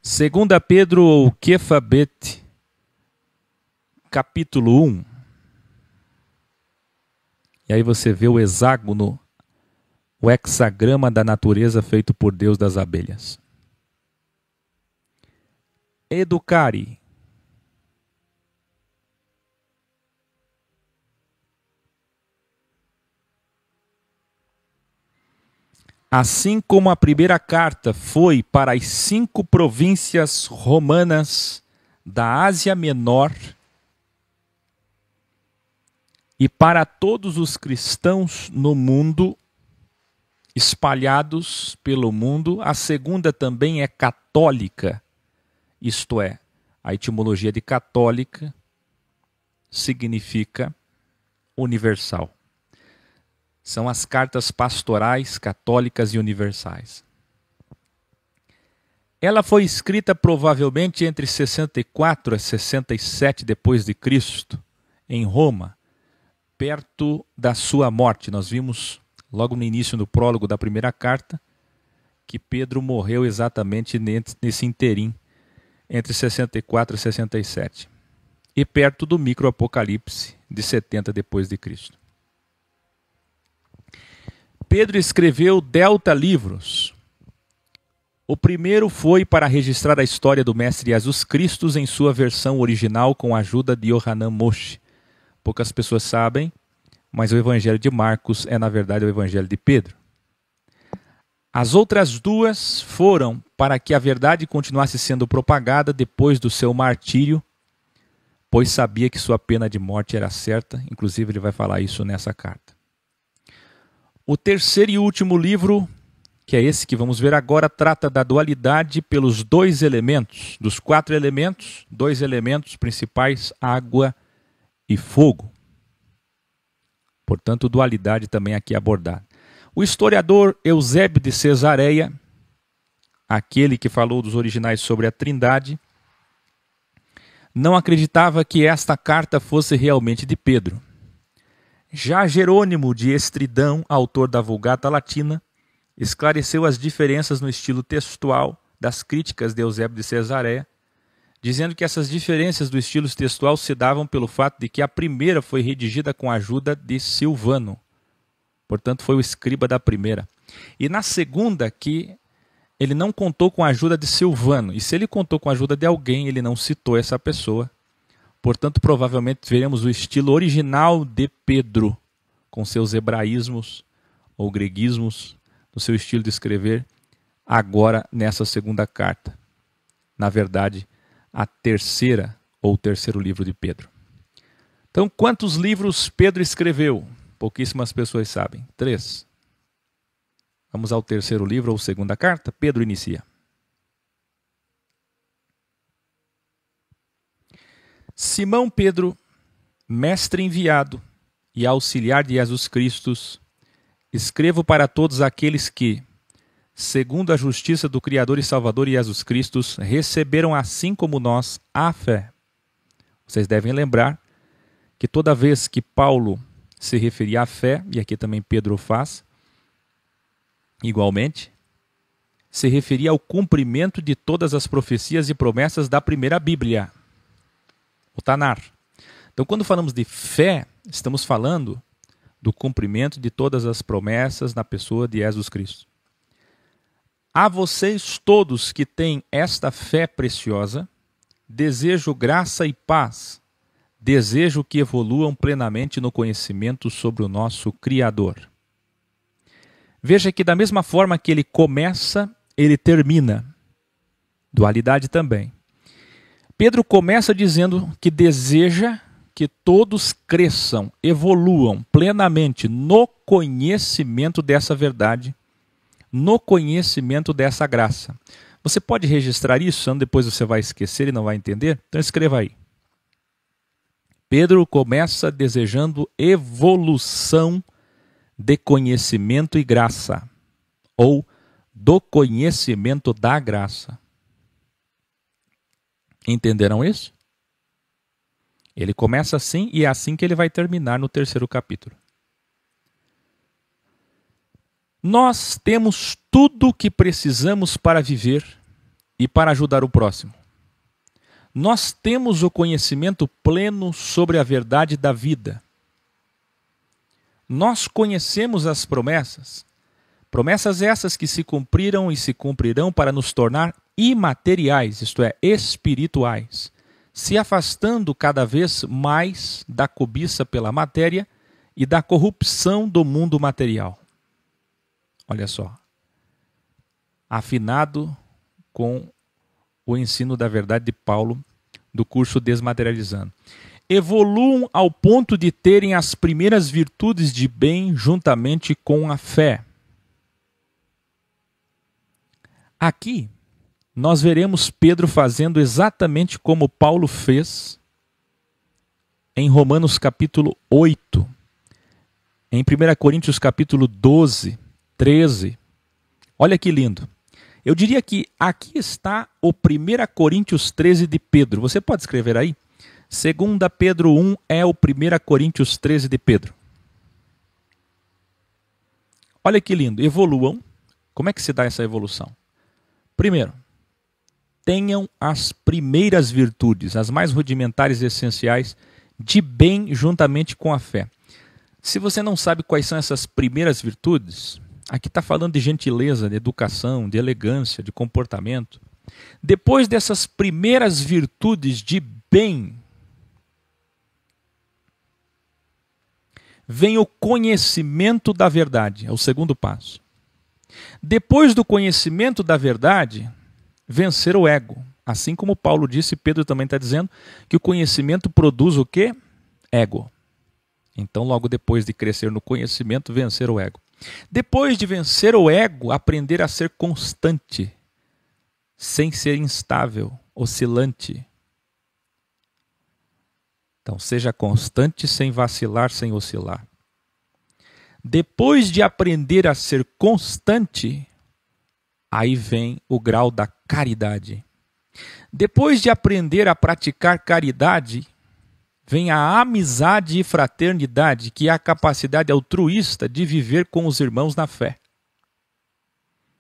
Segunda Pedro ou Kefabet, capítulo 1. E aí você vê o hexágono, o hexagrama da natureza feito por Deus das abelhas. Educare. Assim como a primeira carta foi para as 5 províncias romanas da Ásia Menor e para todos os cristãos no mundo, espalhados pelo mundo, a segunda também é católica, isto é, a etimologia de católica significa universal. São as cartas pastorais, católicas e universais. Ela foi escrita provavelmente entre 64 a 67 depois de Cristo, em Roma, perto da sua morte. Nós vimos logo no início do prólogo da primeira carta que Pedro morreu exatamente nesse interim, entre 64 e 67, e perto do microapocalipse de 70 depois de Cristo. Pedro escreveu delta livros. O primeiro foi para registrar a história do Mestre Jesus Cristo em sua versão original com a ajuda de Yohanan Moshe. Poucas pessoas sabem, mas o Evangelho de Marcos é, na verdade, o Evangelho de Pedro. As outras duas foram para que a verdade continuasse sendo propagada depois do seu martírio, pois sabia que sua pena de morte era certa. Inclusive, ele vai falar isso nessa carta. O terceiro e último livro, que é esse que vamos ver agora, trata da dualidade pelos 2 elementos, dos 4 elementos, 2 elementos principais, água e fogo. Portanto, dualidade também aqui abordada. O historiador Eusébio de Cesareia, aquele que falou dos originais sobre a Trindade, não acreditava que esta carta fosse realmente de Pedro. Já Jerônimo de Estridão, autor da Vulgata Latina, esclareceu as diferenças no estilo textual das críticas de Eusébio de Cesareia, dizendo que essas diferenças do estilo textual se davam pelo fato de que a primeira foi redigida com a ajuda de Silvano, portanto foi o escriba da primeira, e na segunda que ele não contou com a ajuda de Silvano, e se ele contou com a ajuda de alguém, ele não citou essa pessoa. Portanto, provavelmente veremos o estilo original de Pedro, com seus hebraísmos ou greguismos, no seu estilo de escrever, agora nessa segunda carta. Na verdade, a terceira ou o terceiro livro de Pedro. Então, quantos livros Pedro escreveu? Pouquíssimas pessoas sabem. 3. Vamos ao terceiro livro ou segunda carta? Pedro inicia. Simão Pedro, mestre enviado e auxiliar de Jesus Cristo, escrevo para todos aqueles que, segundo a justiça do Criador e Salvador Jesus Cristo, receberam assim como nós a fé. Vocês devem lembrar que toda vez que Paulo se referia à fé, e aqui também Pedro faz, igualmente, se referia ao cumprimento de todas as profecias e promessas da primeira Bíblia, o Tanar. Então, quando falamos de fé, estamos falando do cumprimento de todas as promessas na pessoa de Jesus Cristo. A vocês todos que têm esta fé preciosa, desejo graça e paz, desejo que evoluam plenamente no conhecimento sobre o nosso Criador. Veja que da mesma forma que ele começa, ele termina. Dualidade também. Pedro começa dizendo que deseja que todos cresçam, evoluam plenamente no conhecimento dessa verdade, no conhecimento dessa graça. Você pode registrar isso, senão depois você vai esquecer e não vai entender? Então escreva aí. Pedro começa desejando evolução de conhecimento e graça, ou do conhecimento da graça. Entenderam isso? Ele começa assim e é assim que ele vai terminar no terceiro capítulo. Nós temos tudo o que precisamos para viver e para ajudar o próximo. Nós temos o conhecimento pleno sobre a verdade da vida. Nós conhecemos as promessas. Promessas essas que se cumpriram e se cumprirão para nos tornar imateriais, isto é, espirituais, se afastando cada vez mais da cobiça pela matéria e da corrupção do mundo material. Olha só. Afinado com o ensino da verdade de Paulo, do curso Desmaterializando. Evoluam ao ponto de terem as primeiras virtudes de bem juntamente com a fé. Aqui, nós veremos Pedro fazendo exatamente como Paulo fez em Romanos capítulo 8, em 1 Coríntios capítulo 12, 13. Olha que lindo. Eu diria que aqui está o 1 Coríntios 13 de Pedro. Você pode escrever aí? 2 Pedro 1 é o 1 Coríntios 13 de Pedro. Olha que lindo. Evoluam. Como é que se dá essa evolução? Primeiro, tenham as primeiras virtudes, as mais rudimentares e essenciais, de bem juntamente com a fé. Se você não sabe quais são essas primeiras virtudes, aqui está falando de gentileza, de educação, de elegância, de comportamento. Depois dessas primeiras virtudes de bem, vem o conhecimento da verdade, é o segundo passo. Depois do conhecimento da verdade, vencer o ego. Assim como Paulo disse, Pedro também está dizendo que o conhecimento produz o quê? Ego. Então, logo depois de crescer no conhecimento, vencer o ego. Depois de vencer o ego, aprender a ser constante, sem ser instável, oscilante. Então, seja constante sem vacilar, sem oscilar. Depois de aprender a ser constante, aí vem o grau da caridade. Depois de aprender a praticar caridade, vem a amizade e fraternidade, que é a capacidade altruísta de viver com os irmãos na fé.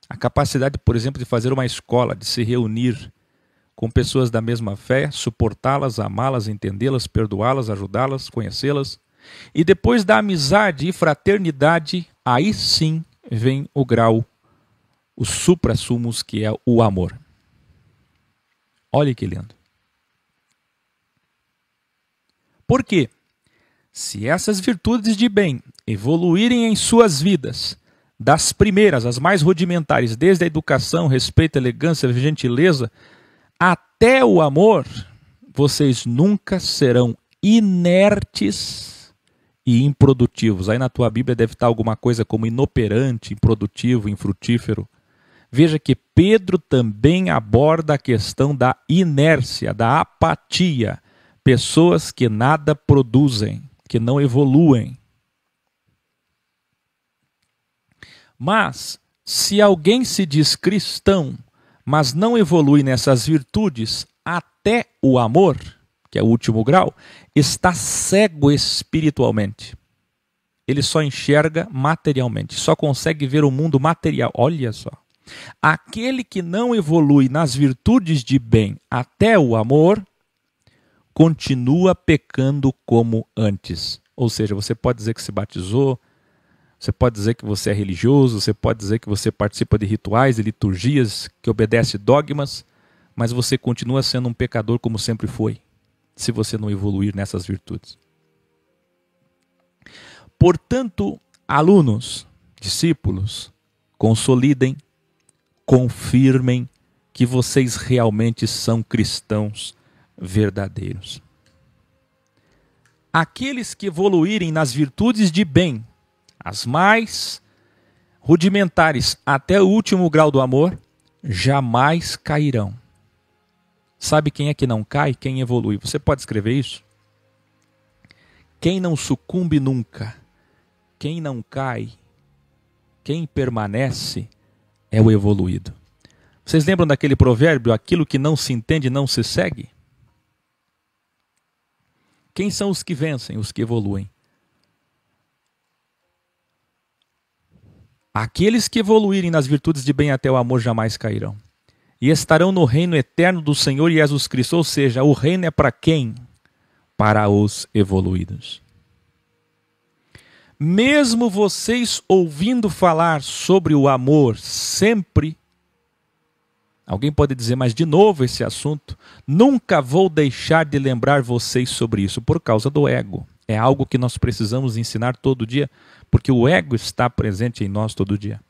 A capacidade, por exemplo, de fazer uma escola, de se reunir com pessoas da mesma fé, suportá-las, amá-las, entendê-las, perdoá-las, ajudá-las, conhecê-las. E depois da amizade e fraternidade, aí sim vem o grau, o supra-sumos, que é o amor. Olha que lindo. Por quê? Se essas virtudes de bem evoluírem em suas vidas, das primeiras, as mais rudimentares, desde a educação, respeito, elegância, gentileza, até o amor, vocês nunca serão inertes e improdutivos. Aí na tua Bíblia deve estar alguma coisa como inoperante, improdutivo, infrutífero. Veja que Pedro também aborda a questão da inércia, da apatia. Pessoas que nada produzem, que não evoluem. Mas, se alguém se diz cristão, mas não evolui nessas virtudes até o amor, que é o último grau, está cego espiritualmente. Ele só enxerga materialmente, só consegue ver o mundo material. Olha só. Aquele que não evolui nas virtudes de bem até o amor, continua pecando como antes. Ou seja, você pode dizer que se batizou, você pode dizer que você é religioso, você pode dizer que você participa de rituais, de liturgias, que obedece dogmas, mas você continua sendo um pecador como sempre foi, se você não evoluir nessas virtudes. Portanto, alunos, discípulos, consolidem, confirmem que vocês realmente são cristãos verdadeiros. Aqueles que evoluírem nas virtudes de bem, as mais rudimentares até o último grau do amor, jamais cairão. Sabe quem é que não cai? Quem evolui. Você pode escrever isso? Quem não sucumbe nunca, quem não cai, quem permanece é o evoluído. Vocês lembram daquele provérbio, aquilo que não se entende não se segue? Quem são os que vencem, os que evoluem? Aqueles que evoluírem nas virtudes de bem até o amor jamais cairão. e estarão no reino eterno do Senhor Jesus Cristo. Ou seja, o reino é para quem? Para os evoluídos. Mesmo vocês ouvindo falar sobre o amor sempre, alguém pode dizer, mas de novo esse assunto, nunca vou deixar de lembrar vocês sobre isso, por causa do ego. É algo que nós precisamos ensinar todo dia, porque o ego está presente em nós todo dia.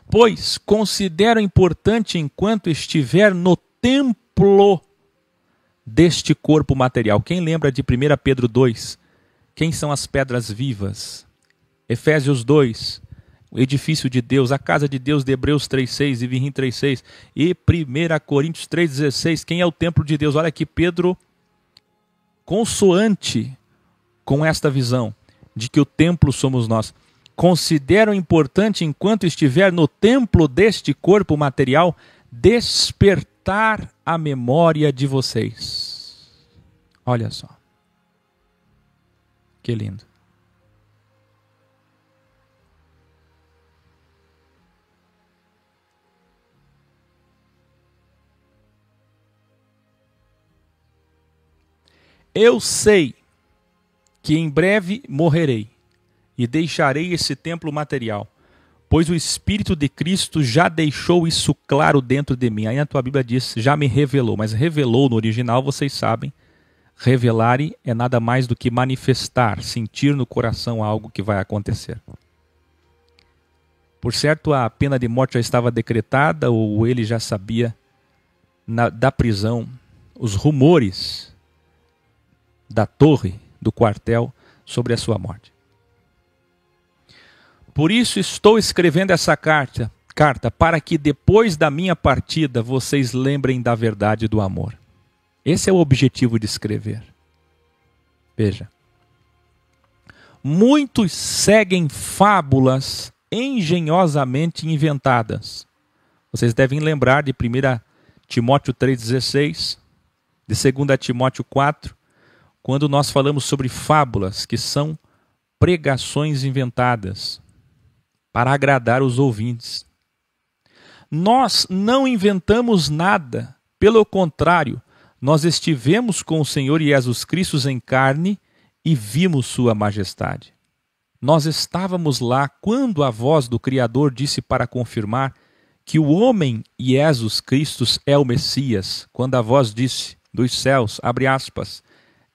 Pois considero importante enquanto estiver no templo deste corpo material. Quem lembra de 1 Pedro 2? Quem são as pedras vivas? Efésios 2, o edifício de Deus, a casa de Deus de Hebreus 3,6 e Vihim 3,6. E 1 Coríntios 3,16, quem é o templo de Deus? Olha aqui, Pedro, consoante com esta visão de que o templo somos nós. Considero importante, enquanto estiver no templo deste corpo material, despertar a memória de vocês. Olha só. Que lindo. Eu sei que em breve morrerei e deixarei esse templo material, pois o Espírito de Cristo já deixou isso claro dentro de mim. Aí a tua Bíblia diz, já me revelou, mas revelou no original, vocês sabem. Revelare é nada mais do que manifestar, sentir no coração algo que vai acontecer. Por certo, a pena de morte já estava decretada, ou ele já sabia da prisão, os rumores da torre, do quartel, sobre a sua morte. Por isso estou escrevendo essa carta para que depois da minha partida vocês lembrem da verdade do amor. Esse é o objetivo de escrever. Veja. Muitos seguem fábulas engenhosamente inventadas. Vocês devem lembrar de 1 Timóteo 3,16, de 2 Timóteo 4, quando nós falamos sobre fábulas, que são pregações inventadas para agradar os ouvintes. Nós não inventamos nada, pelo contrário, nós estivemos com o Senhor Jesus Cristo em carne e vimos sua majestade. Nós estávamos lá quando a voz do Criador disse para confirmar que o homem Jesus Cristo é o Messias, quando a voz disse dos céus, abre aspas,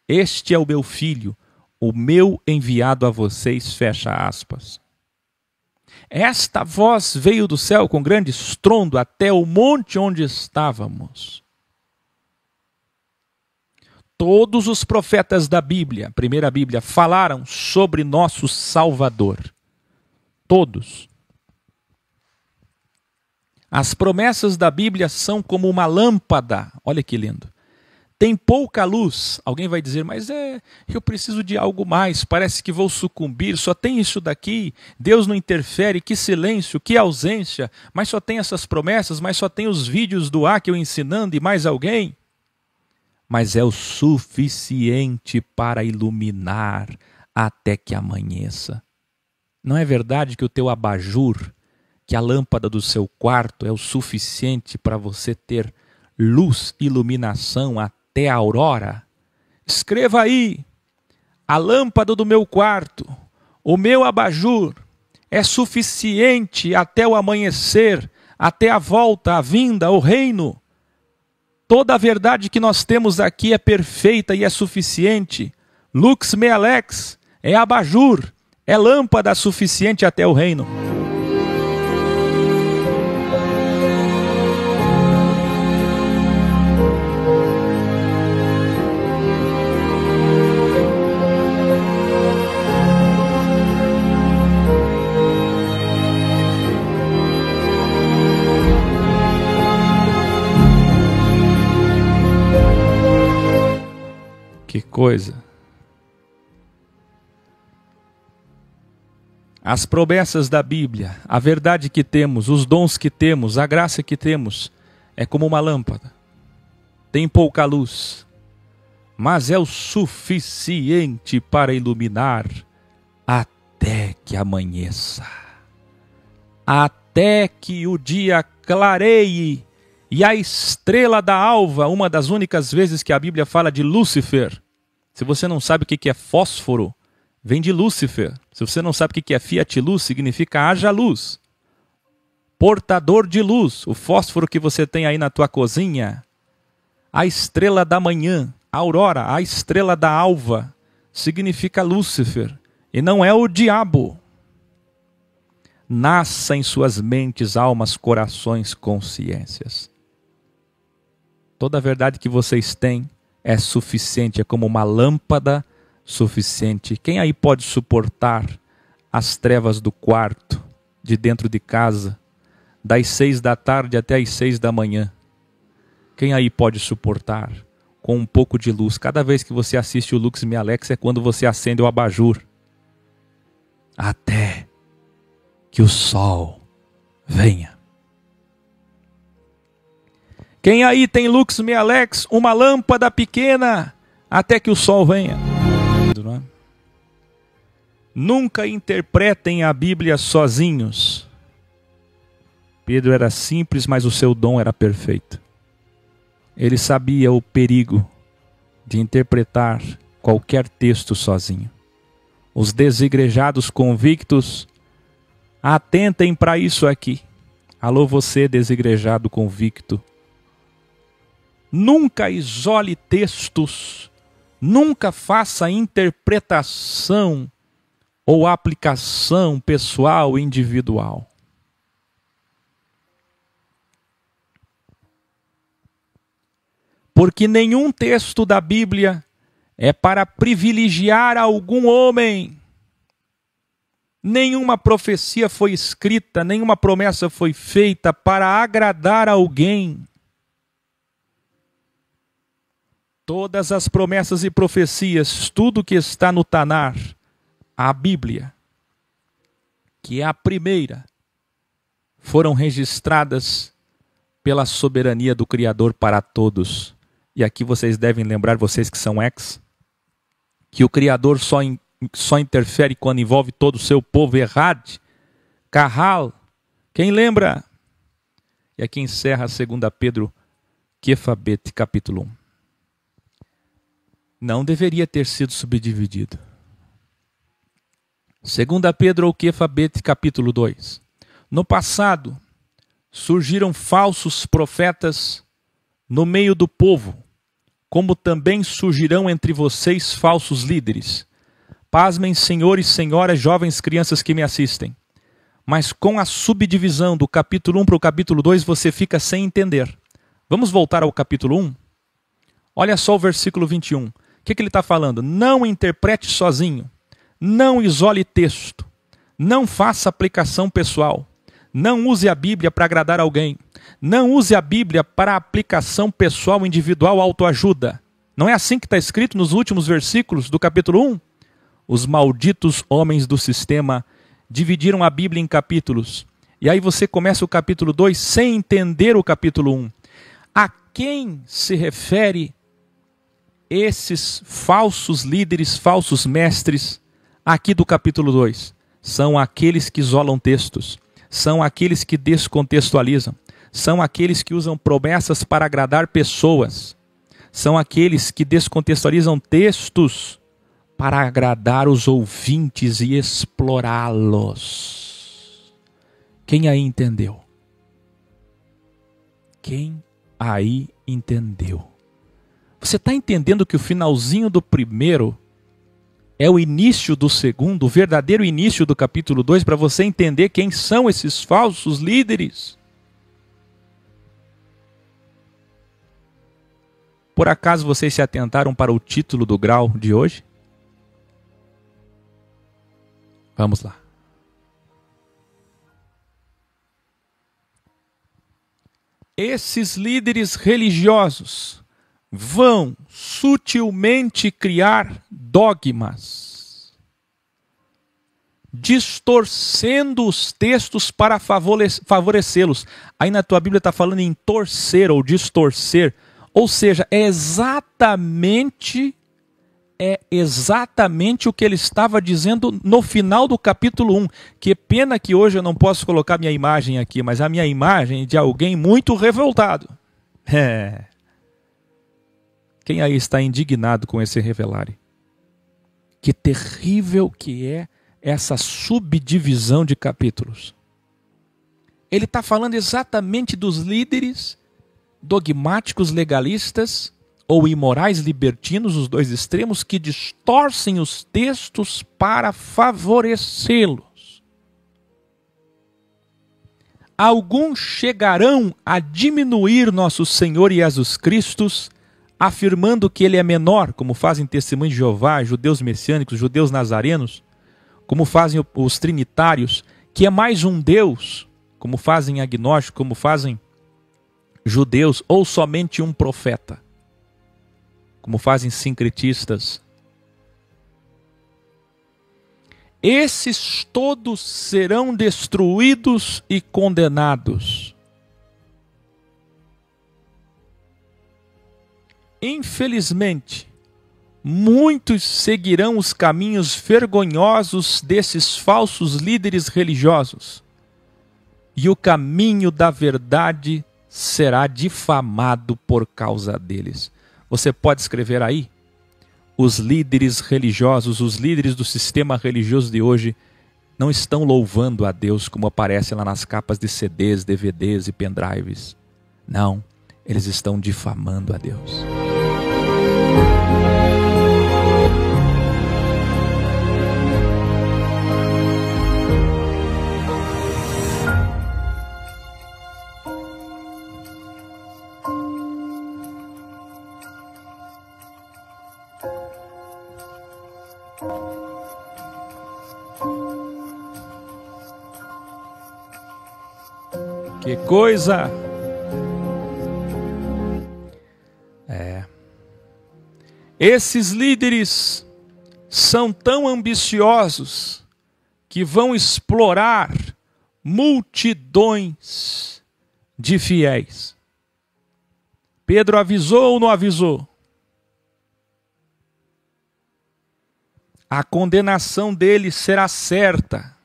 este é o meu filho, o meu enviado a vocês, fecha aspas. Esta voz veio do céu com grande estrondo até o monte onde estávamos. Todos os profetas da Bíblia, primeira Bíblia, falaram sobre nosso Salvador. Todos. As promessas da Bíblia são como uma lâmpada. Olha que lindo. Tem pouca luz. Alguém vai dizer, mas eu preciso de algo mais. Parece que vou sucumbir. Só tem isso daqui. Deus não interfere. Que silêncio, que ausência. Mas só tem essas promessas, mas só tem os vídeos do Akel ensinando e mais alguém. Mas é o suficiente para iluminar até que amanheça. Não é verdade que o teu abajur, que a lâmpada do seu quarto é o suficiente para você ter luz, iluminação até a aurora? Escreva aí, a lâmpada do meu quarto, o meu abajur é suficiente até o amanhecer, até a volta, a vinda, o reino. Toda a verdade que nós temos aqui é perfeita e é suficiente. Lux me alex, é abajur, é lâmpada suficiente até o reino. Que coisa. As promessas da Bíblia, a verdade que temos, os dons que temos, a graça que temos, é como uma lâmpada. Tem pouca luz, mas é o suficiente para iluminar até que amanheça. Até que o dia clareie, e a estrela da alva, uma das únicas vezes que a Bíblia fala de Lúcifer. Se você não sabe o que é fósforo, vem de Lúcifer. Se você não sabe o que é Fiat Luz, significa haja luz. Portador de luz, o fósforo que você tem aí na tua cozinha. A estrela da manhã, a aurora, a estrela da alva, significa Lúcifer. E não é o diabo. Nasça em suas mentes, almas, corações, consciências. Toda a verdade que vocês têm é suficiente, é como uma lâmpada suficiente. Quem aí pode suportar as trevas do quarto, de dentro de casa, das 6 da tarde até as 6 da manhã? Quem aí pode suportar com um pouco de luz? Cada vez que você assiste o Lux Me Alex é quando você acende o abajur. Até que o sol venha. Quem aí tem Lux Me Alex, uma lâmpada pequena, até que o sol venha. Nunca interpretem a Bíblia sozinhos. Pedro era simples, mas o seu dom era perfeito. Ele sabia o perigo de interpretar qualquer texto sozinho. Os desigrejados convictos, atentem para isso aqui. Alô, você desigrejado convicto. Nunca isole textos, nunca faça interpretação ou aplicação pessoal, individual. Porque nenhum texto da Bíblia é para privilegiar algum homem. Nenhuma profecia foi escrita, nenhuma promessa foi feita para agradar alguém. Todas as promessas e profecias, tudo que está no Tanar, a Bíblia, que é a primeira, foram registradas pela soberania do Criador para todos. E aqui vocês devem lembrar, vocês que são ex, que o Criador só interfere quando envolve todo o seu povo. Errad, Carral, quem lembra? E aqui encerra 2 Pedro, Quefabete, capítulo 1. Não deveria ter sido subdividido. 2 Pedro ou Quefabete, capítulo 2. No passado, surgiram falsos profetas no meio do povo, como também surgirão entre vocês falsos líderes. Pasmem, senhores, senhoras, jovens, crianças que me assistem. Mas com a subdivisão do capítulo 1 para o capítulo 2, você fica sem entender. Vamos voltar ao capítulo 1? Olha só o versículo 21. O que ele está falando? Não interprete sozinho. Não isole texto. Não faça aplicação pessoal. Não use a Bíblia para agradar alguém. Não use a Bíblia para aplicação pessoal, individual, autoajuda. Não é assim que está escrito nos últimos versículos do capítulo 1? Os malditos homens do sistema dividiram a Bíblia em capítulos. E aí você começa o capítulo 2 sem entender o capítulo 1. A quem se refere esses falsos líderes, falsos mestres, aqui do capítulo 2? São aqueles que isolam textos. São aqueles que descontextualizam. São aqueles que usam promessas para agradar pessoas. São aqueles que descontextualizam textos para agradar os ouvintes e explorá-los. Quem aí entendeu? Quem aí entendeu? Você está entendendo que o finalzinho do primeiro é o início do segundo, o verdadeiro início do capítulo 2, para você entender quem são esses falsos líderes? Por acaso vocês se atentaram para o título do grau de hoje? Vamos lá. Esses líderes religiosos vão sutilmente criar dogmas, distorcendo os textos para favorecê-los. Aí na tua Bíblia está falando em torcer ou distorcer. Ou seja, é exatamente é exatamente o que ele estava dizendo no final do capítulo 1. Que pena que hoje eu não posso colocar minha imagem aqui, mas a minha imagem é de alguém muito revoltado. Quem aí está indignado com esse revelare? Que terrível que é essa subdivisão de capítulos. Ele está falando exatamente dos líderes dogmáticos legalistas ou imorais libertinos, os dois extremos, que distorcem os textos para favorecê-los. Alguns chegarão a diminuir nosso Senhor Jesus Cristo, afirmando que ele é menor, como fazem Testemunho de Jeová, judeus messiânicos, judeus nazarenos, como fazem os trinitários, que é mais um Deus, como fazem agnósticos, como fazem judeus, ou somente um profeta, como fazem sincretistas. Esses todos serão destruídos e condenados. Infelizmente, muitos seguirão os caminhos vergonhosos desses falsos líderes religiosos, e o caminho da verdade será difamado por causa deles. Você pode escrever aí? Os líderes religiosos, os líderes do sistema religioso de hoje não estão louvando a Deus como aparece lá nas capas de CDs, DVDs e pendrives. Não, eles estão difamando a Deus. Que coisa! Esses líderes são tão ambiciosos que vão explorar multidões de fiéis. Pedro avisou ou não avisou? A condenação deles será certa.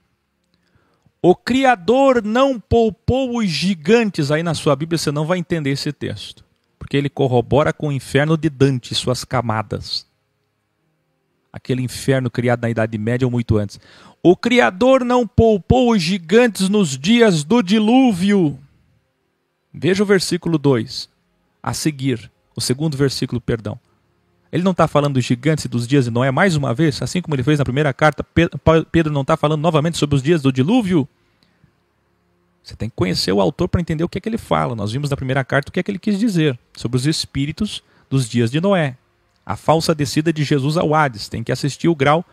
O Criador não poupou os gigantes. Aí na sua Bíblia você não vai entender esse texto, porque ele corrobora com o inferno de Dante e suas camadas. Aquele inferno criado na Idade Média ou muito antes. O Criador não poupou os gigantes nos dias do dilúvio. Veja o versículo 2. A seguir, o segundo versículo, perdão. Ele não está falando dos gigantes e dos dias de Noé mais uma vez, assim como ele fez na primeira carta. Pedro não está falando novamente sobre os dias do dilúvio. Você tem que conhecer o autor para entender o que é que ele fala. Nós vimos na primeira carta o que é que ele quis dizer sobre os espíritos dos dias de Noé. A falsa descida de Jesus ao Hades. Tem que assistir o grau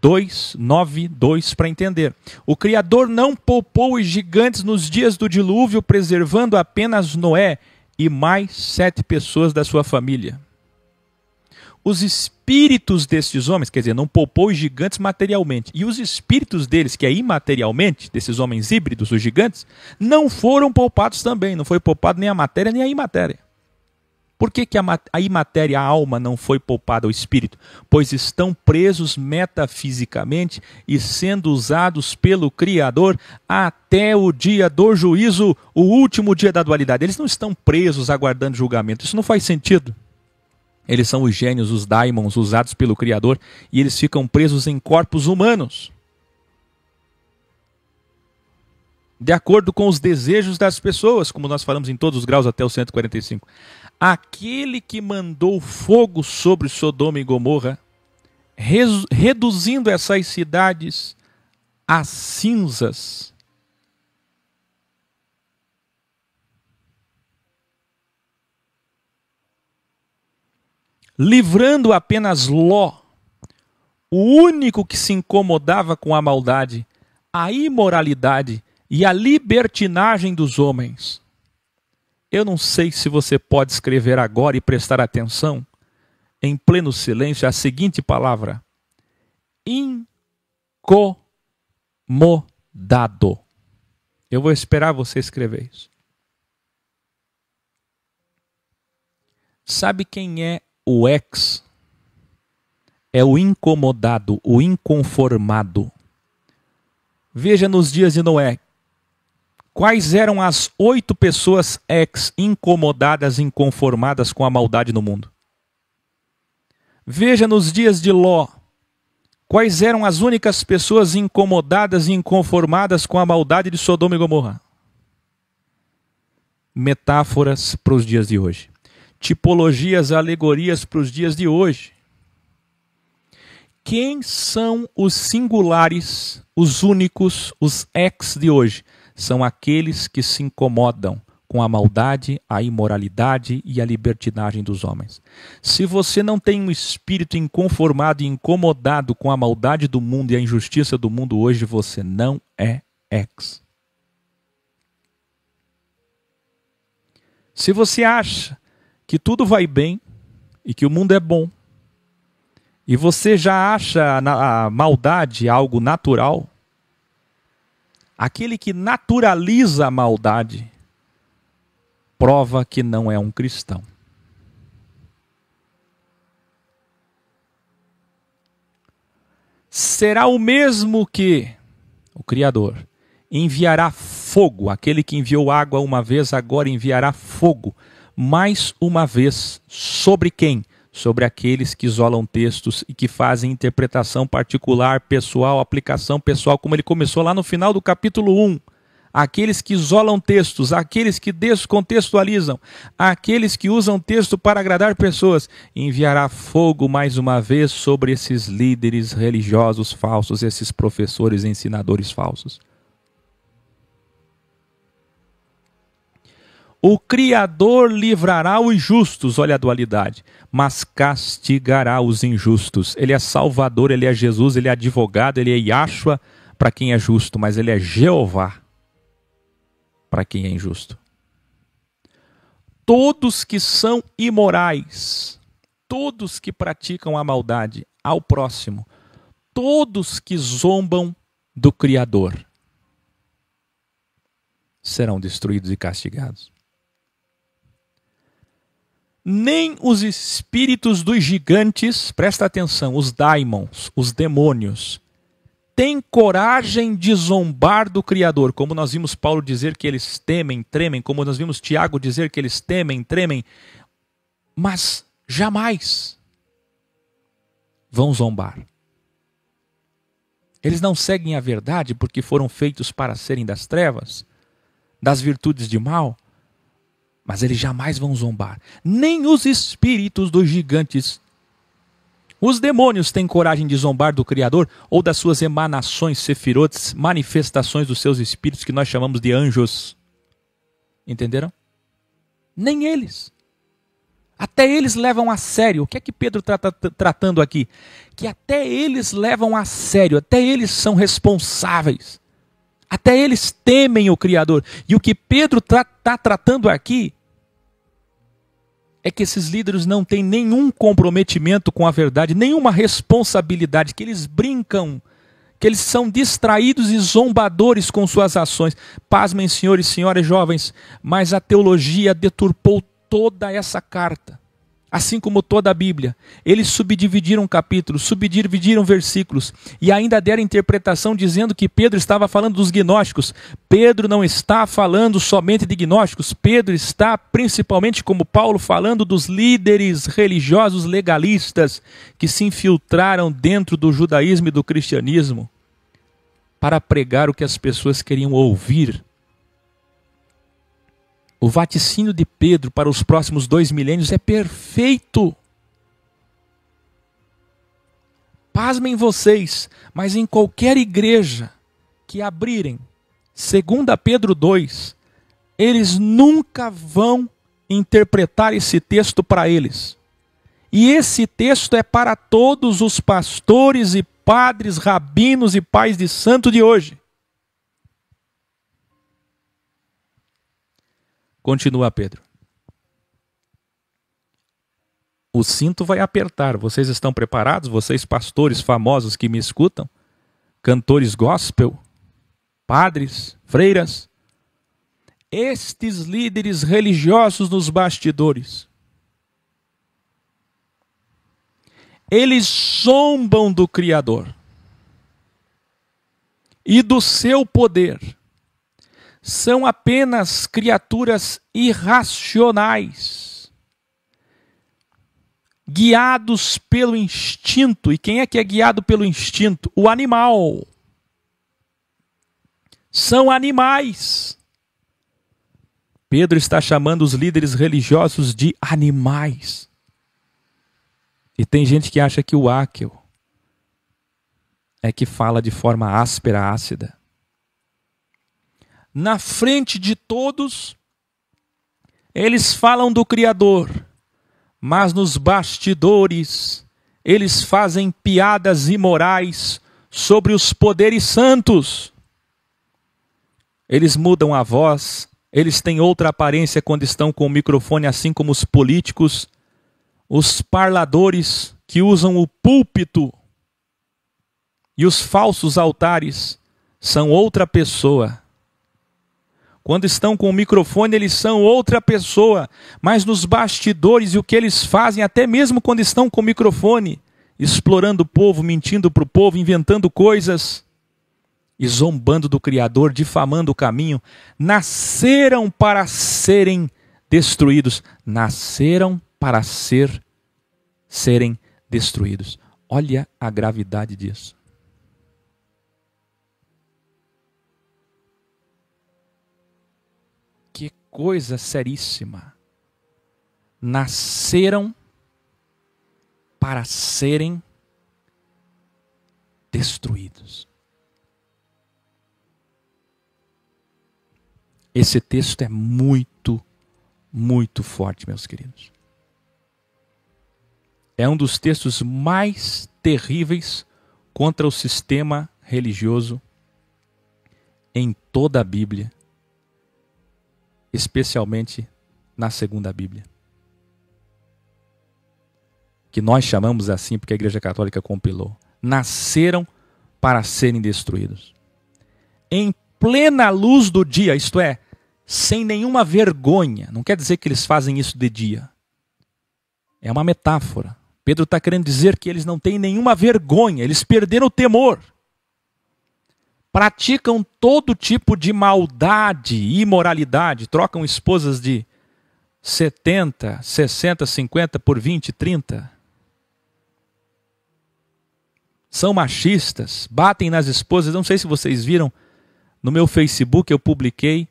2:9:2 para entender. O Criador não poupou os gigantes nos dias do dilúvio, preservando apenas Noé e mais 7 pessoas da sua família. Os espíritos destes homens, quer dizer, não poupou os gigantes materialmente. E os espíritos deles, que é imaterialmente, desses homens híbridos, os gigantes, não foram poupados também. Não foi poupado nem a matéria, nem a imatéria. Por que a imatéria, a alma, não foi poupada ao espírito? Pois estão presos metafisicamente e sendo usados pelo Criador até o dia do juízo, o último dia da dualidade. Eles não estão presos aguardando julgamento. Isso não faz sentido. Eles são os gênios, os daimons, usados pelo Criador, e eles ficam presos em corpos humanos, de acordo com os desejos das pessoas, como nós falamos em todos os graus até o 145. Aquele que mandou fogo sobre Sodoma e Gomorra, reduzindo essas cidades a cinzas, livrando apenas Ló, o único que se incomodava com a maldade, a imoralidade e a libertinagem dos homens. Eu não sei se você pode escrever agora e prestar atenção, em pleno silêncio, a seguinte palavra: incomodado. Eu vou esperar você escrever isso. Sabe quem é o ex é o incomodado, o inconformado. Veja nos dias de Noé, quais eram as 8 pessoas incomodadas, inconformadas com a maldade no mundo. Veja nos dias de Ló, quais eram as únicas pessoas incomodadas e inconformadas com a maldade de Sodoma e Gomorra. Metáforas para os dias de hoje. Tipologias, alegorias para os dias de hoje. Quem são os singulares, os únicos, os de hoje? São aqueles que se incomodam com a maldade, a imoralidade e a libertinagem dos homens. Se você não tem um espírito inconformado e incomodado com a maldade do mundo e a injustiça do mundo hoje, você não é ex. Se você acha que tudo vai bem e que o mundo é bom, e você já acha a maldade algo natural, aquele que naturaliza a maldade prova que não é um cristão. Será o mesmo que o Criador enviará fogo, aquele que enviou água uma vez, agora enviará fogo, mais uma vez, sobre quem? Sobre aqueles que isolam textos e que fazem interpretação particular, pessoal, aplicação pessoal, como ele começou lá no final do capítulo 1. Aqueles que isolam textos, aqueles que descontextualizam, aqueles que usam texto para agradar pessoas, enviará fogo mais uma vez sobre esses líderes religiosos falsos, esses professores e ensinadores falsos. O Criador livrará os justos, olha a dualidade, mas castigará os injustos. Ele é Salvador, Ele é Jesus, Ele é advogado, Ele é Yahshua para quem é justo, mas Ele é Jeová para quem é injusto. Todos que são imorais, todos que praticam a maldade ao próximo, todos que zombam do Criador, serão destruídos e castigados. Nem os espíritos dos gigantes, presta atenção, os daimons, os demônios, têm coragem de zombar do Criador, como nós vimos Paulo dizer que eles temem, tremem, como nós vimos Tiago dizer que eles temem, tremem, mas jamais vão zombar. Eles não seguem a verdade porque foram feitos para serem das trevas, das virtudes de mal, mas eles jamais vão zombar. Nem os espíritos dos gigantes, os demônios têm coragem de zombar do Criador ou das suas emanações, sefirotes, manifestações dos seus espíritos que nós chamamos de anjos. Entenderam? Nem eles. Até eles levam a sério. O que é que Pedro está tratando aqui? Que até eles levam a sério, até eles são responsáveis. Até eles temem o Criador. E o que Pedro está tratando aqui é que esses líderes não têm nenhum comprometimento com a verdade, nenhuma responsabilidade, que eles brincam, que eles são distraídos e zombadores com suas ações. Pasmem, senhores e senhoras jovens, mas a teologia deturpou toda essa carta. Assim como toda a Bíblia, eles subdividiram capítulos, subdividiram versículos e ainda deram interpretação dizendo que Pedro estava falando dos gnósticos. Pedro não está falando somente de gnósticos, Pedro está principalmente, como Paulo, falando dos líderes religiosos legalistas que se infiltraram dentro do judaísmo e do cristianismo para pregar o que as pessoas queriam ouvir. O vaticínio de Pedro para os próximos 2 milênios é perfeito. Pasmem vocês, mas em qualquer igreja que abrirem 2 Pedro 2, eles nunca vão interpretar esse texto para eles. E esse texto é para todos os pastores e padres, rabinos e pais de santo de hoje. Continua Pedro. O cinto vai apertar. Vocês estão preparados? Vocês pastores famosos que me escutam? Cantores gospel? Padres? Freiras? Estes líderes religiosos nos bastidores. Eles zombam do Criador e do seu poder. São apenas criaturas irracionais, guiados pelo instinto. E quem é que é guiado pelo instinto? O animal. São animais. Pedro está chamando os líderes religiosos de animais. E tem gente que acha que o Áquel é que fala de forma áspera, ácida. Na frente de todos, eles falam do Criador, mas nos bastidores, eles fazem piadas imorais sobre os poderes santos. Eles mudam a voz, eles têm outra aparência quando estão com o microfone, assim como os políticos, os parladores que usam o púlpito e os falsos altares são outra pessoa. Quando estão com o microfone, eles são outra pessoa, mas nos bastidores, e o que eles fazem, até mesmo quando estão com o microfone, explorando o povo, mentindo para o povo, inventando coisas e zombando do Criador, difamando o caminho, nasceram para serem destruídos. Nasceram para serem destruídos. Olha a gravidade disso. Que coisa seríssima. Nasceram para serem destruídos. Esse texto é muito, muito forte, meus queridos. É um dos textos mais terríveis contra o sistema religioso em toda a Bíblia, especialmente na segunda Bíblia, que nós chamamos assim porque a Igreja Católica compilou. Nasceram para serem destruídos. Em plena luz do dia, isto é, sem nenhuma vergonha. Não quer dizer que eles fazem isso de dia. É uma metáfora. Pedro está querendo dizer que eles não têm nenhuma vergonha, eles perderam o temor. Praticam todo tipo de maldade e imoralidade, trocam esposas de 70, 60, 50 por 20, 30. São machistas, batem nas esposas. Não sei se vocês viram, no meu Facebook eu publiquei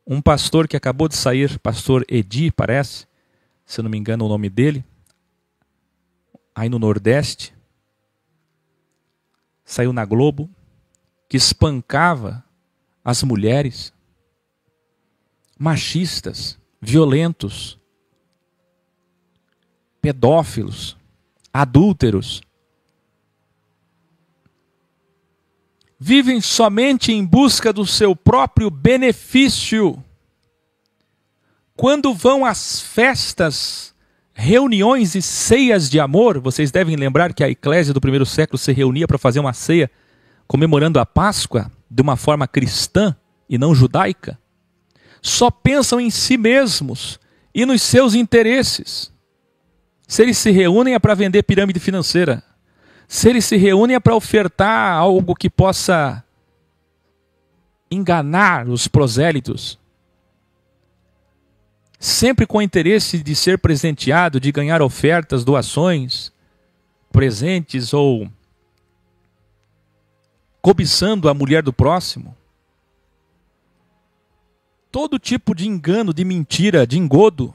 um pastor que acabou de sair, pastor Edi, parece, se eu não me engano o nome dele, aí no Nordeste, saiu na Globo, que espancava as mulheres, machistas, violentos, pedófilos, adúlteros. Vivem somente em busca do seu próprio benefício. Quando vão às festas, reuniões e ceias de amor, vocês devem lembrar que a eclésia do primeiro século se reunia para fazer uma ceia comemorando a Páscoa de uma forma cristã e não judaica. Só pensam em si mesmos e nos seus interesses. Se eles se reúnem é para vender pirâmide financeira. Se eles se reúnem é para ofertar algo que possa enganar os prosélitos. Sempre com o interesse de ser presenteado, de ganhar ofertas, doações, presentes ou cobiçando a mulher do próximo. Todo tipo de engano, de mentira, de engodo.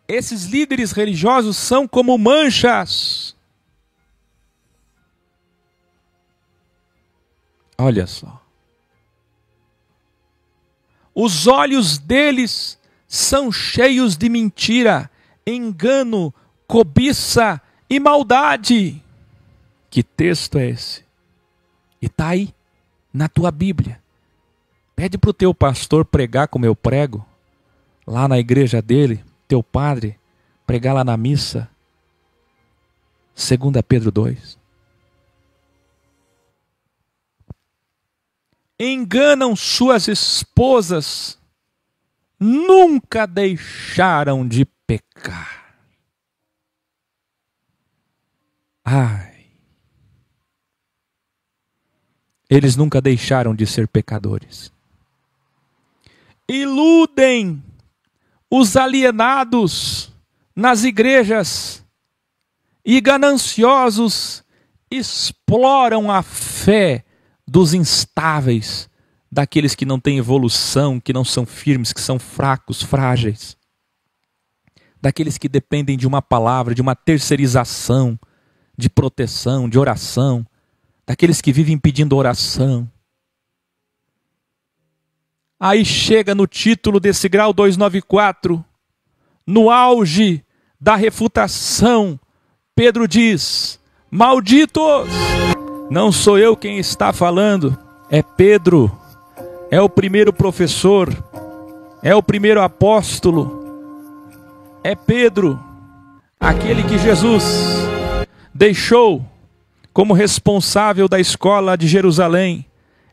Esses líderes religiosos são como manchas. Olha só. Os olhos deles são cheios de mentira, engano, cobiça e maldade. Que texto é esse? E está aí, na tua Bíblia. Pede para o teu pastor pregar como eu prego, lá na igreja dele, teu padre, pregar lá na missa. 2 Pedro 2. Enganam suas esposas, nunca deixaram de pecar. Ai, eles nunca deixaram de ser pecadores. Iludem os alienados nas igrejas e gananciosos exploram a fé dos instáveis, daqueles que não têm evolução, que não são firmes, que são fracos, frágeis, daqueles que dependem de uma palavra, de uma terceirização, de proteção, de oração, daqueles que vivem pedindo oração. Aí chega no título desse grau 294, no auge da refutação, Pedro diz: malditos! Não sou eu quem está falando, é Pedro, é o primeiro professor, é o primeiro apóstolo, é Pedro, aquele que Jesus deixou como responsável da escola de Jerusalém.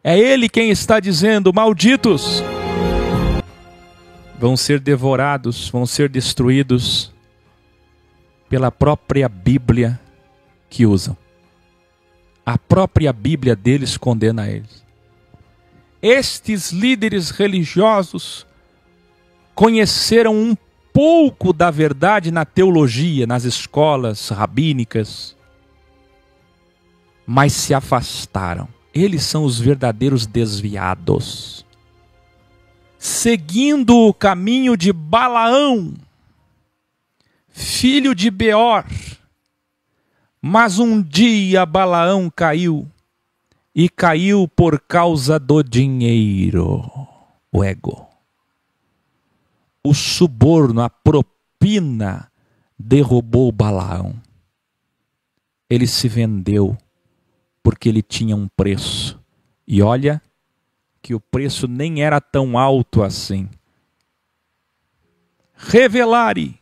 É ele quem está dizendo: malditos! Vão ser devorados, vão ser destruídos pela própria Bíblia que usam. A própria Bíblia deles condena eles. Estes líderes religiosos conheceram um pouco da verdade na teologia, nas escolas rabínicas, mas se afastaram. Eles são os verdadeiros desviados, seguindo o caminho de Balaão, filho de Beor. Mas um dia Balaão caiu, e caiu por causa do dinheiro, o ego. O suborno, a propina, derrubou Balaão. Ele se vendeu, porque ele tinha um preço. E olha que o preço nem era tão alto assim. Revelare.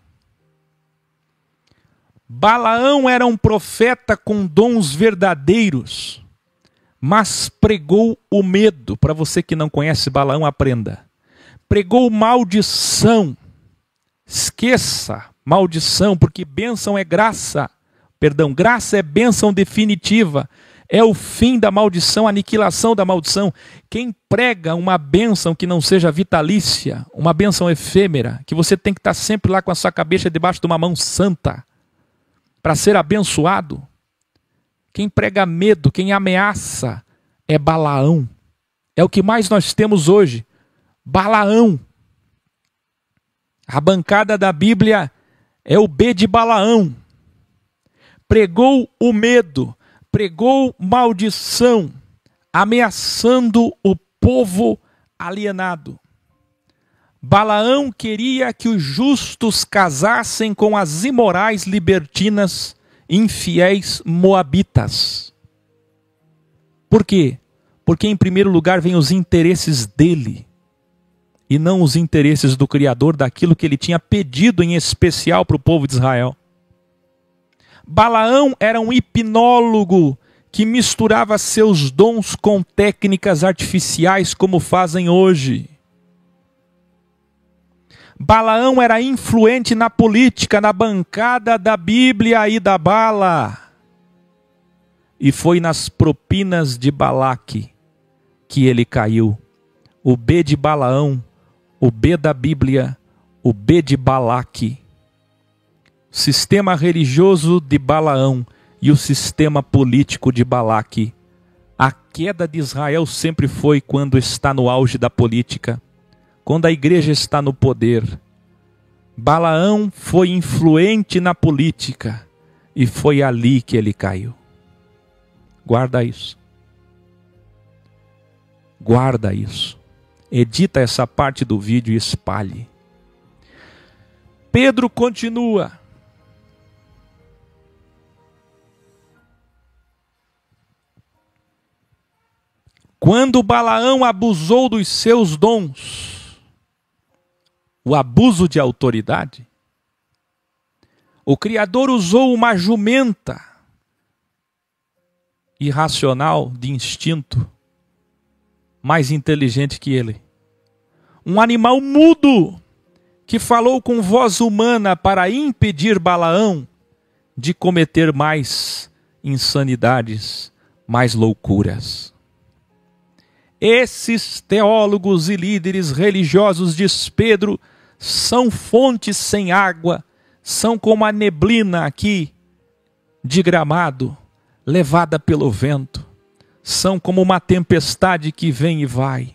Balaão era um profeta com dons verdadeiros, mas pregou o medo. Para você que não conhece Balaão, aprenda. Pregou maldição. Esqueça maldição, porque bênção é graça. Perdão, graça é bênção definitiva. É o fim da maldição, a aniquilação da maldição. Quem prega uma bênção que não seja vitalícia, uma bênção efêmera, que você tem que estar sempre lá com a sua cabeça debaixo de uma mão santa, para ser abençoado. Quem prega medo, quem ameaça, é Balaão. É o que mais nós temos hoje. Balaão. A bancada da Bíblia é o B de Balaão. Pregou o medo, pregou maldição, ameaçando o povo alienado. Balaão queria que os justos casassem com as imorais libertinas, infiéis moabitas. Por quê? Porque em primeiro lugar vêm os interesses dele, e não os interesses do Criador, daquilo que ele tinha pedido em especial para o povo de Israel. Balaão era um hipnólogo que misturava seus dons com técnicas artificiais, como fazem hoje. Balaão era influente na política, na bancada da Bíblia e da bala. E foi nas propinas de Balaque que ele caiu. O B de Balaão, o B da Bíblia, o B de Balaque. O sistema religioso de Balaão e o sistema político de Balaque. A queda de Israel sempre foi quando está no auge da política, quando a igreja está no poder. Balaão foi influente na política e foi ali que ele caiu. Guarda isso. Guarda isso. Edita essa parte do vídeo e espalhe. Pedro continua. Quando Balaão abusou dos seus dons, o abuso de autoridade, o Criador usou uma jumenta irracional, de instinto, mais inteligente que ele. Um animal mudo que falou com voz humana para impedir Balaão de cometer mais insanidades, mais loucuras. Esses teólogos e líderes religiosos, diz Pedro, são fontes sem água, são como a neblina aqui de Gramado, levada pelo vento, são como uma tempestade que vem e vai.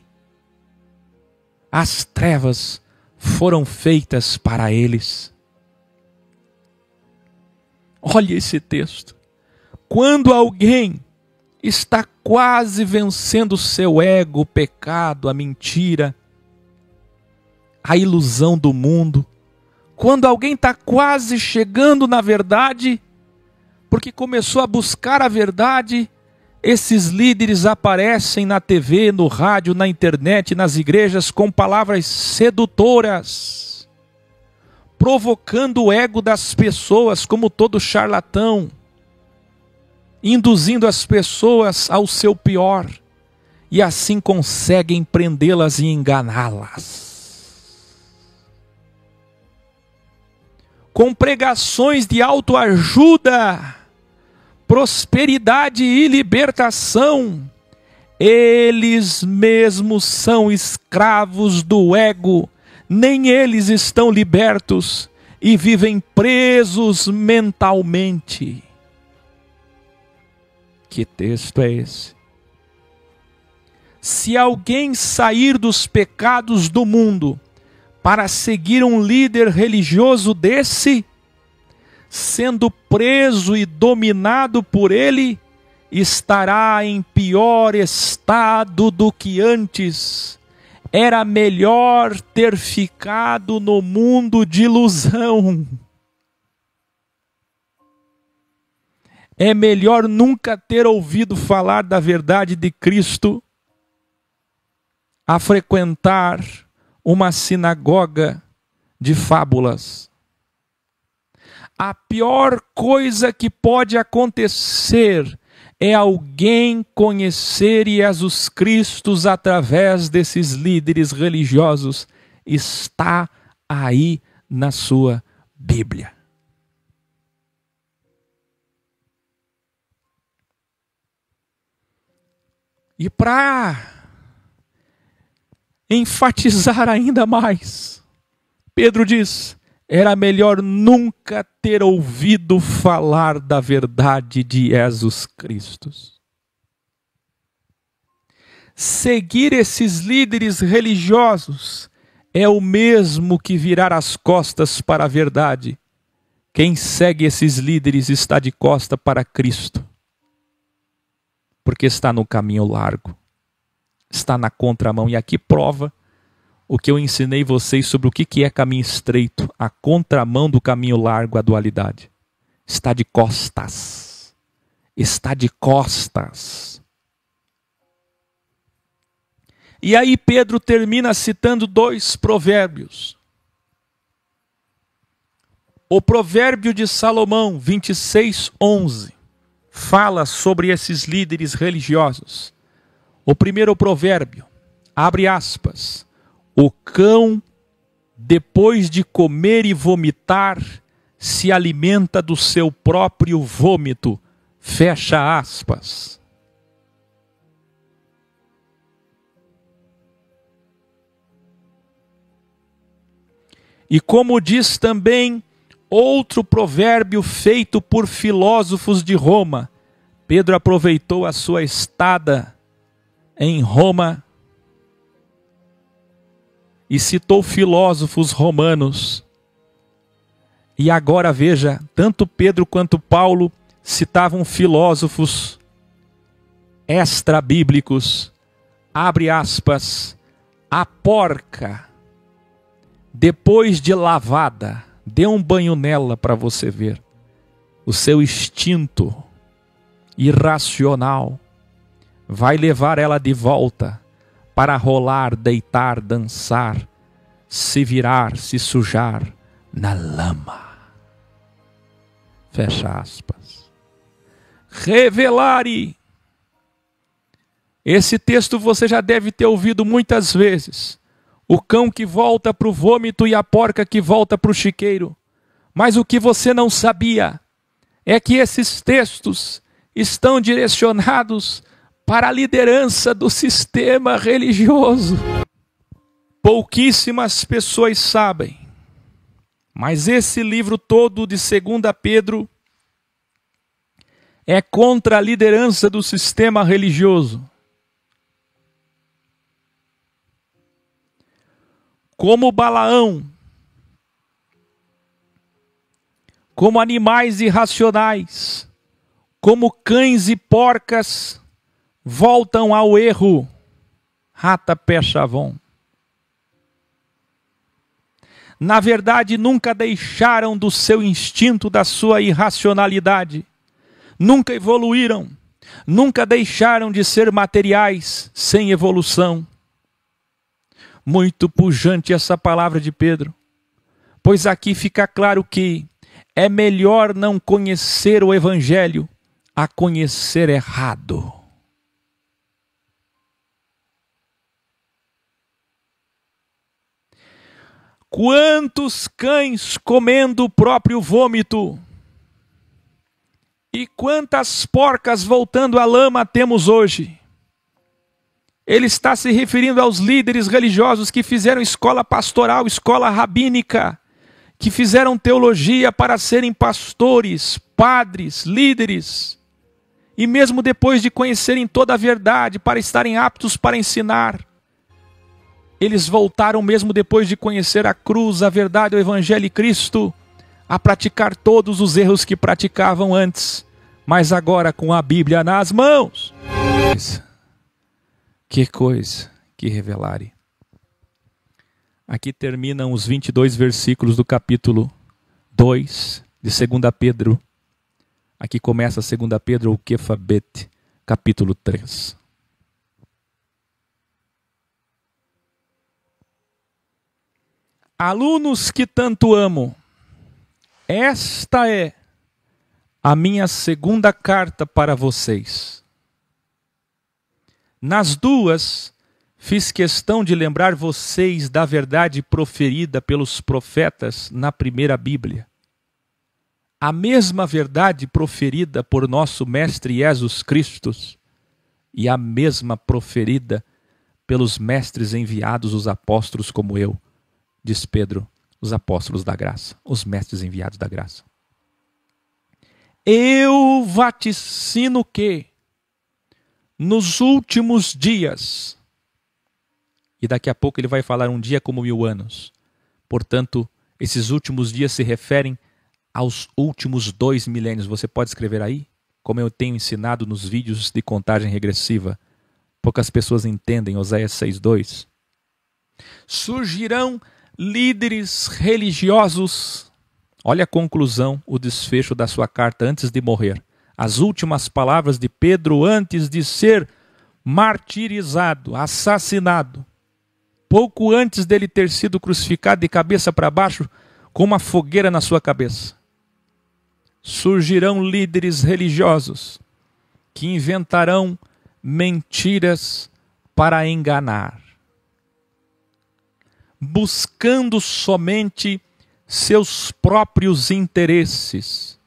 As trevas foram feitas para eles. Olha esse texto. Quando alguém está quase vencendo o seu ego, o pecado, a mentira, a ilusão do mundo, quando alguém está quase chegando na verdade, porque começou a buscar a verdade, esses líderes aparecem na TV, no rádio, na internet, nas igrejas com palavras sedutoras, provocando o ego das pessoas como todo charlatão, induzindo as pessoas ao seu pior, e assim conseguem prendê-las e enganá-las. Com pregações de autoajuda, prosperidade e libertação, eles mesmos são escravos do ego, nem eles estão libertos e vivem presos mentalmente. Que texto é esse? Se alguém sair dos pecados do mundo para seguir um líder religioso desse, sendo preso e dominado por ele, estará em pior estado do que antes. Era melhor ter ficado no mundo de ilusão. É melhor nunca ter ouvido falar da verdade de Cristo a frequentar uma sinagoga de fábulas. A pior coisa que pode acontecer é alguém conhecer Jesus Cristo através desses líderes religiosos. Está aí na sua Bíblia. E para enfatizar ainda mais, Pedro diz: era melhor nunca ter ouvido falar da verdade de Jesus Cristo. Seguir esses líderes religiosos é o mesmo que virar as costas para a verdade. Quem segue esses líderes está de costa para Cristo, porque está no caminho largo, está na contramão. E aqui prova o que eu ensinei vocês sobre o que é caminho estreito, a contramão do caminho largo, a dualidade. Está de costas. Está de costas. E aí Pedro termina citando 2 provérbios. O provérbio de Salomão, 26:11, fala sobre esses líderes religiosos. O primeiro provérbio, abre aspas: o cão, depois de comer e vomitar, se alimenta do seu próprio vômito. Fecha aspas. E como diz também outro provérbio feito por filósofos de Roma, Pedro aproveitou a sua estada em Roma e citou filósofos romanos. E agora veja, tanto Pedro quanto Paulo citavam filósofos extra-bíblicos. Abre aspas: a porca, depois de lavada, dê um banho nela para você ver. O seu instinto irracional vai levar ela de volta para rolar, deitar, dançar, se virar, se sujar na lama. Fecha aspas. Revelare. Esse texto você já deve ter ouvido muitas vezes. O cão que volta para o vômito e a porca que volta para o chiqueiro. Mas o que você não sabia é que esses textos estão direcionados para a liderança do sistema religioso. Pouquíssimas pessoas sabem, mas esse livro todo de 2 Pedro é contra a liderança do sistema religioso. Como Balaão, como animais irracionais, como cães e porcas, voltam ao erro. Rata pé chavon. Na verdade, nunca deixaram do seu instinto, da sua irracionalidade. Nunca evoluíram. Nunca deixaram de ser materiais sem evolução. Muito pujante essa palavra de Pedro, pois aqui fica claro que é melhor não conhecer o Evangelho a conhecer errado. Quantos cães comendo o próprio vômito e quantas porcas voltando à lama temos hoje? Ele está se referindo aos líderes religiosos que fizeram escola pastoral, escola rabínica, que fizeram teologia para serem pastores, padres, líderes, e mesmo depois de conhecerem toda a verdade, para estarem aptos para ensinar, eles voltaram mesmo depois de conhecer a cruz, a verdade, o Evangelho e Cristo, a praticar todos os erros que praticavam antes, mas agora com a Bíblia nas mãos. Que coisa, que revelare. Aqui terminam os 22 versículos do capítulo 2 de 2 Pedro. Aqui começa 2 Pedro, o Kefabet, capítulo 3. Alunos que tanto amo, esta é a minha segunda carta para vocês. Nas duas, fiz questão de lembrar vocês da verdade proferida pelos profetas na primeira Bíblia. A mesma verdade proferida por nosso Mestre Jesus Cristo e a mesma proferida pelos mestres enviados, os apóstolos como eu, diz Pedro, os apóstolos da graça, os mestres enviados da graça. Eu vaticino que nos últimos dias, e daqui a pouco ele vai falar um dia como 1000 anos, portanto, esses últimos dias se referem aos últimos 2 milênios. Você pode escrever aí? Como eu tenho ensinado nos vídeos de contagem regressiva. Poucas pessoas entendem Oséias 6:2. Surgirão líderes religiosos. Olha a conclusão, o desfecho da sua carta antes de morrer. As últimas palavras de Pedro antes de ser martirizado, assassinado. Pouco antes dele ter sido crucificado de cabeça para baixo, com uma fogueira na sua cabeça. Surgirão líderes religiosos que inventarão mentiras para enganar, buscando somente seus próprios interesses.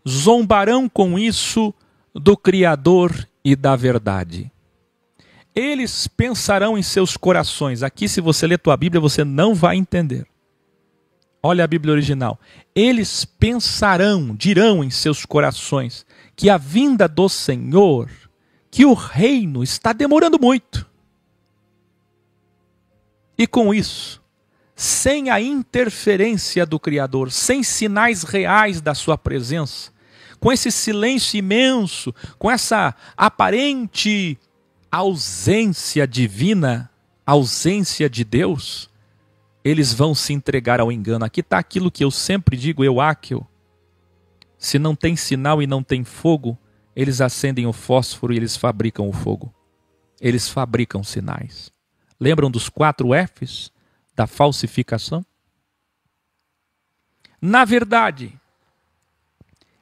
Zombarão com isso do Criador e da verdade. Eles pensarão em seus corações. Aqui, se você ler tua Bíblia, você não vai entender. Olha a Bíblia original. Eles pensarão, dirão em seus corações, que a vinda do Senhor, que o reino está demorando muito. E com isso, sem a interferência do Criador, sem sinais reais da sua presença, com esse silêncio imenso, com essa aparente ausência divina, ausência de Deus, eles vão se entregar ao engano. Aqui está aquilo que eu sempre digo, Euáquio. Se não tem sinal e não tem fogo, eles acendem o fósforo e eles fabricam o fogo. Eles fabricam sinais. Lembram dos 4 Fs da falsificação? Na verdade,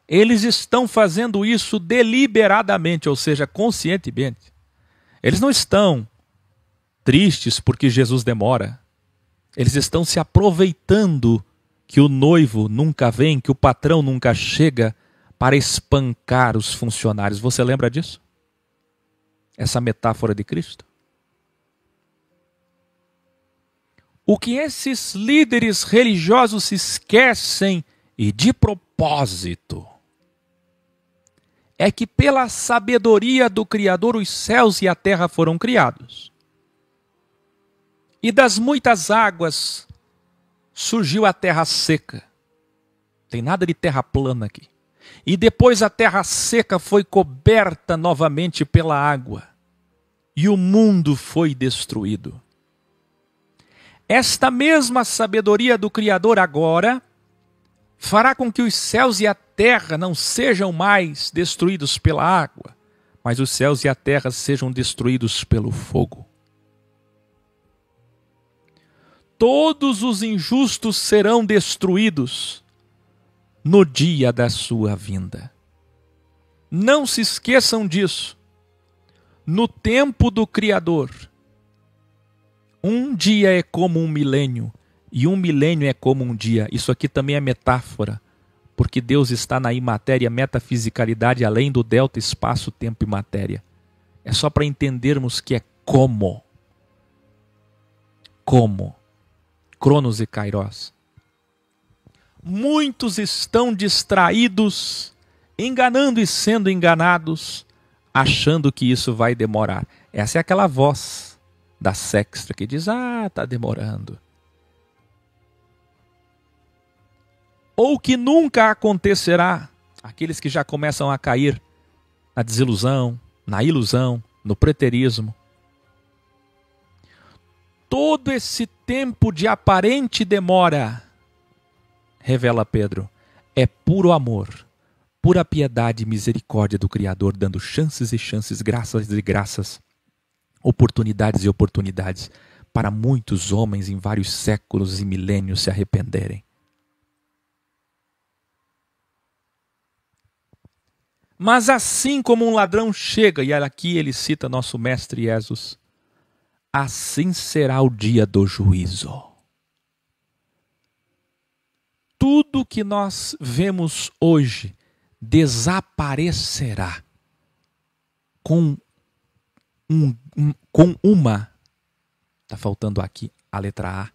eles estão fazendo isso deliberadamente, ou seja, conscientemente. Eles não estão tristes porque Jesus demora. Eles estão se aproveitando que o noivo nunca vem, que o patrão nunca chega, para espancar os funcionários. Você lembra disso? Essa metáfora de Cristo? O que esses líderes religiosos se esquecem, e de propósito, é que pela sabedoria do Criador os céus e a terra foram criados. E das muitas águas surgiu a terra seca. Tem nada de terra plana aqui. E depois a terra seca foi coberta novamente pela água. E o mundo foi destruído. Esta mesma sabedoria do Criador agora fará com que os céus e a terra não sejam mais destruídos pela água, mas os céus e a terra sejam destruídos pelo fogo. Todos os injustos serão destruídos no dia da sua vinda. Não se esqueçam disso. No tempo do Criador, um dia é como um milênio, e um milênio é como um dia. Isso aqui também é metáfora, porque Deus está na imatéria, metafisicalidade, além do delta, espaço, tempo e matéria. É só para entendermos que é como. Como. Cronos e Kairos. Muitos estão distraídos, enganando e sendo enganados, achando que isso vai demorar. Essa é aquela voz da sexta que diz, está demorando. Ou que nunca acontecerá. Aqueles que já começam a cair na desilusão, na ilusão, no preterismo. Todo esse tempo de aparente demora, revela Pedro, é puro amor, pura piedade e misericórdia do Criador, dando chances e chances, graças e graças, oportunidades e oportunidades para muitos homens em vários séculos e milênios se arrependerem. Mas assim como um ladrão chega, e aqui ele cita nosso mestre Jesus, assim será o dia do juízo. Tudo que nós vemos hoje desaparecerá com uma, está faltando aqui a letra A,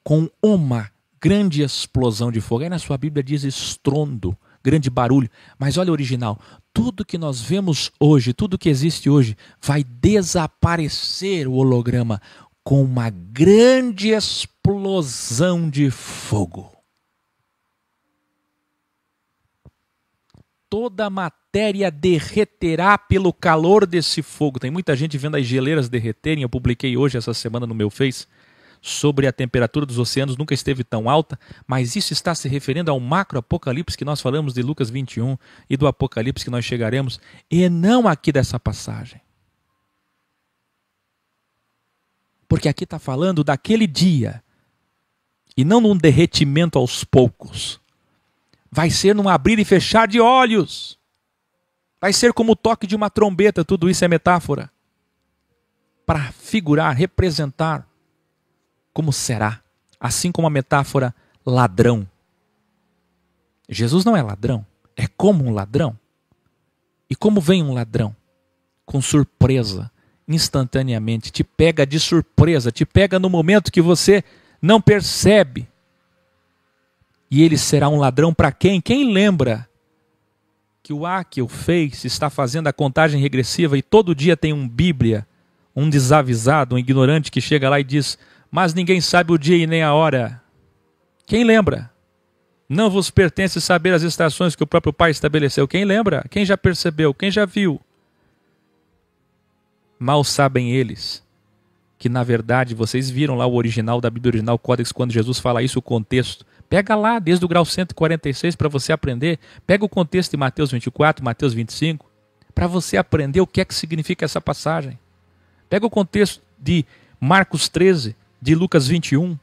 com uma grande explosão de fogo. Aí na sua Bíblia diz estrondo, grande barulho, mas olha o original, tudo que nós vemos hoje, tudo que existe hoje, vai desaparecer o holograma com uma grande explosão de fogo. Toda a matéria derreterá pelo calor desse fogo. Tem muita gente vendo as geleiras derreterem. Eu publiquei hoje, essa semana, no meu Face, sobre a temperatura dos oceanos. Nunca esteve tão alta, mas isso está se referindo ao macro-apocalipse que nós falamos de Lucas 21 e do apocalipse que nós chegaremos, e não aqui dessa passagem. Porque aqui está falando daquele dia, e não num derretimento aos poucos. Vai ser num abrir e fechar de olhos. Vai ser como o toque de uma trombeta. Tudo isso é metáfora. Para figurar, representar como será. Assim como a metáfora ladrão. Jesus não é ladrão. É como um ladrão. E como vem um ladrão? Com surpresa. Instantaneamente. Te pega de surpresa. Te pega no momento que você não percebe. E ele será um ladrão para quem? Quem lembra que o Aki, o Face, está fazendo a contagem regressiva e todo dia tem um Bíblia, um desavisado, um ignorante que chega lá e diz, mas ninguém sabe o dia e nem a hora. Quem lembra? Não vos pertence saber as estações que o próprio Pai estabeleceu. Quem lembra? Quem já percebeu? Quem já viu? Mal sabem eles que, na verdade, vocês viram lá o original da Bíblia original, Códex, quando Jesus fala isso, o contexto. Pega lá, desde o grau 146, para você aprender. Pega o contexto de Mateus 24, Mateus 25, para você aprender o que é que significa essa passagem. Pega o contexto de Marcos 13, de Lucas 21.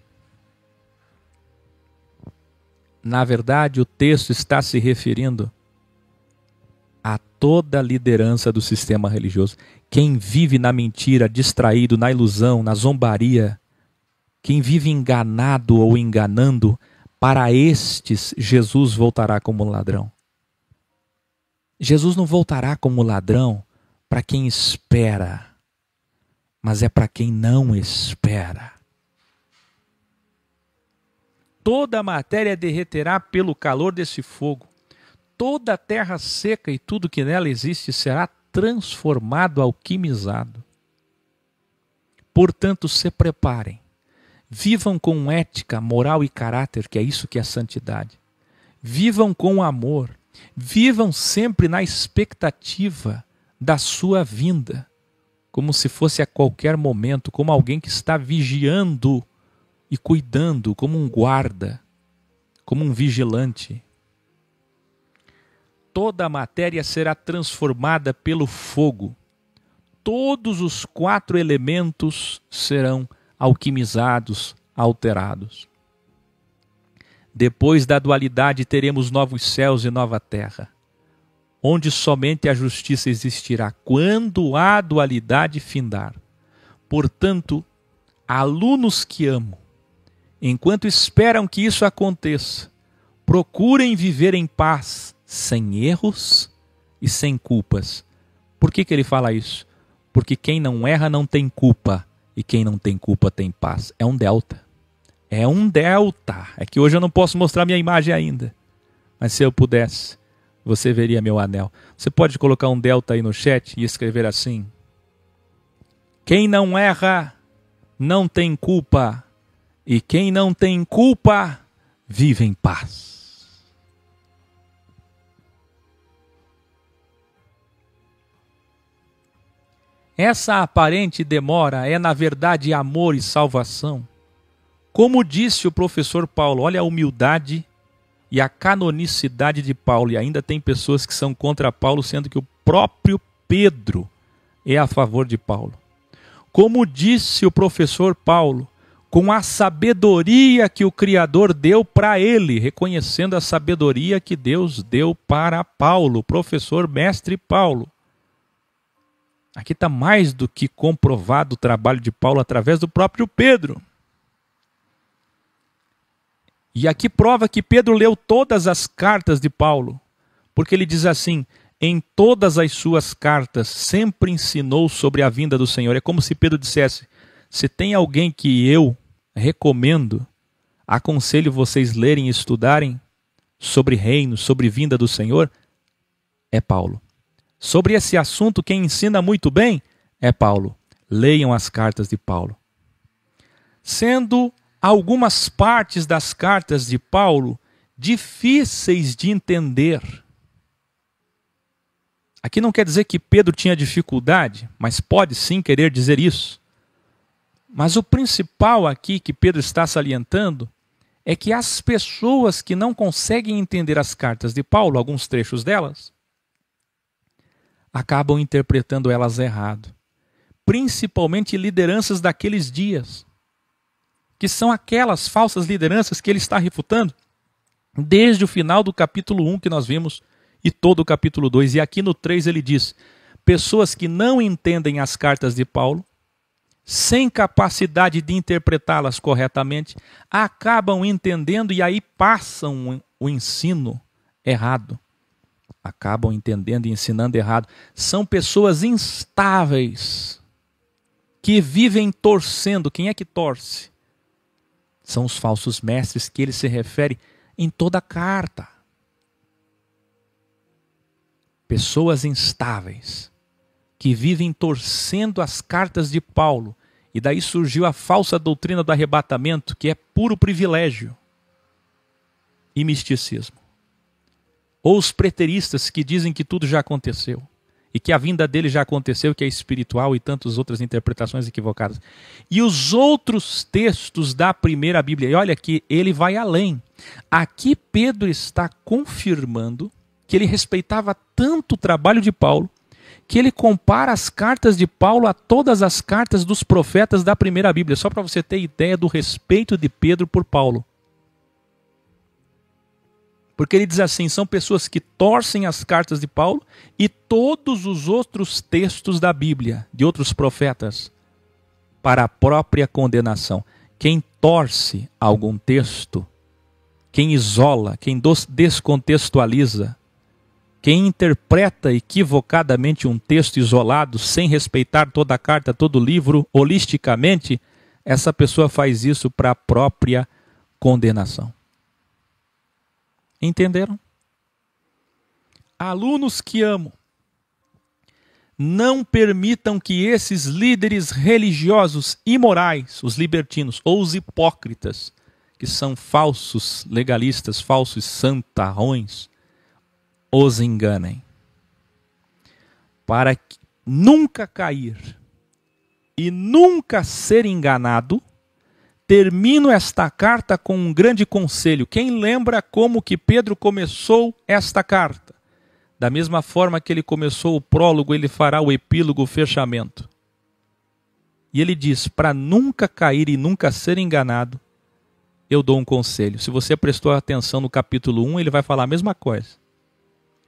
Na verdade, o texto está se referindo a toda a liderança do sistema religioso. Quem vive na mentira, distraído, na ilusão, na zombaria, quem vive enganado ou enganando, para estes Jesus voltará como um ladrão. Jesus não voltará como ladrão para quem espera, mas é para quem não espera. Toda a matéria derreterá pelo calor desse fogo. Toda a terra seca e tudo que nela existe será transformado, alquimizado. Portanto, se preparem. Vivam com ética, moral e caráter, que é isso que é santidade. Vivam com amor. Vivam sempre na expectativa da sua vinda, como se fosse a qualquer momento, como alguém que está vigiando e cuidando, como um guarda, como um vigilante. Toda a matéria será transformada pelo fogo. Todos os 4 elementos serão alquimizados, alterados. Depois da dualidade teremos novos céus e nova terra, onde somente a justiça existirá quando a dualidade findar. Portanto, alunos que amo, enquanto esperam que isso aconteça, procurem viver em paz, sem erros e sem culpas. Por que ele fala isso? Porque quem não erra não tem culpa, e quem não tem culpa tem paz. É um delta. É um delta. É que hoje eu não posso mostrar minha imagem ainda, mas se eu pudesse, você veria meu anel. Você pode colocar um delta aí no chat e escrever assim: quem não erra não tem culpa, e quem não tem culpa vive em paz. Essa aparente demora é, na verdade, amor e salvação. Como disse o professor Paulo, olha a humildade e a canonicidade de Paulo. E ainda tem pessoas que são contra Paulo, sendo que o próprio Pedro é a favor de Paulo. Como disse o professor Paulo, com a sabedoria que o Criador deu para ele, reconhecendo a sabedoria que Deus deu para Paulo, professor mestre Paulo. Aqui está mais do que comprovado o trabalho de Paulo através do próprio Pedro. E aqui prova que Pedro leu todas as cartas de Paulo, porque ele diz assim: em todas as suas cartas sempre ensinou sobre a vinda do Senhor. É como se Pedro dissesse: se tem alguém que eu recomendo, aconselho vocês lerem e estudarem sobre reino, sobre vinda do Senhor, é Paulo. Sobre esse assunto, quem ensina muito bem é Paulo. Leiam as cartas de Paulo. Sendo algumas partes das cartas de Paulo difíceis de entender. Aqui não quer dizer que Pedro tinha dificuldade, mas pode sim querer dizer isso. Mas o principal aqui que Pedro está salientando é que as pessoas que não conseguem entender as cartas de Paulo, alguns trechos delas, acabam interpretando elas errado. Principalmente lideranças daqueles dias, que são aquelas falsas lideranças que ele está refutando desde o final do capítulo 1 que nós vimos e todo o capítulo 2. E aqui no 3 ele diz: pessoas que não entendem as cartas de Paulo, sem capacidade de interpretá-las corretamente, acabam entendendo e aí passam o ensino errado. Acabam entendendo e ensinando errado. São pessoas instáveis, que vivem torcendo. Quem é que torce? São os falsos mestres que ele se refere em toda a carta. Pessoas instáveis, que vivem torcendo as cartas de Paulo. E daí surgiu a falsa doutrina do arrebatamento, que é puro privilégio e misticismo. Ou os preteristas que dizem que tudo já aconteceu, e que a vinda dele já aconteceu, que é espiritual, e tantas outras interpretações equivocadas. E os outros textos da primeira Bíblia, e olha que ele vai além. Aqui Pedro está confirmando que ele respeitava tanto o trabalho de Paulo, que ele compara as cartas de Paulo a todas as cartas dos profetas da primeira Bíblia, só para você ter ideia do respeito de Pedro por Paulo. Porque ele diz assim: são pessoas que torcem as cartas de Paulo e todos os outros textos da Bíblia, de outros profetas, para a própria condenação. Quem torce algum texto, quem isola, quem descontextualiza, Quem interpreta equivocadamente um texto isolado, sem respeitar toda a carta, todo o livro, holisticamente, essa pessoa faz isso para a própria condenação. Entenderam? Alunos que amo, não permitam que esses líderes religiosos imorais, os libertinos ou os hipócritas, que são falsos legalistas, falsos santarrões, os enganem. Para nunca cair e nunca ser enganado, termino esta carta com um grande conselho. Quem lembra como que Pedro começou esta carta? Da mesma forma que ele começou o prólogo, ele fará o epílogo, o fechamento. E ele diz, para nunca cair e nunca ser enganado, eu dou um conselho. Se você prestou atenção no capítulo 1, ele vai falar a mesma coisa.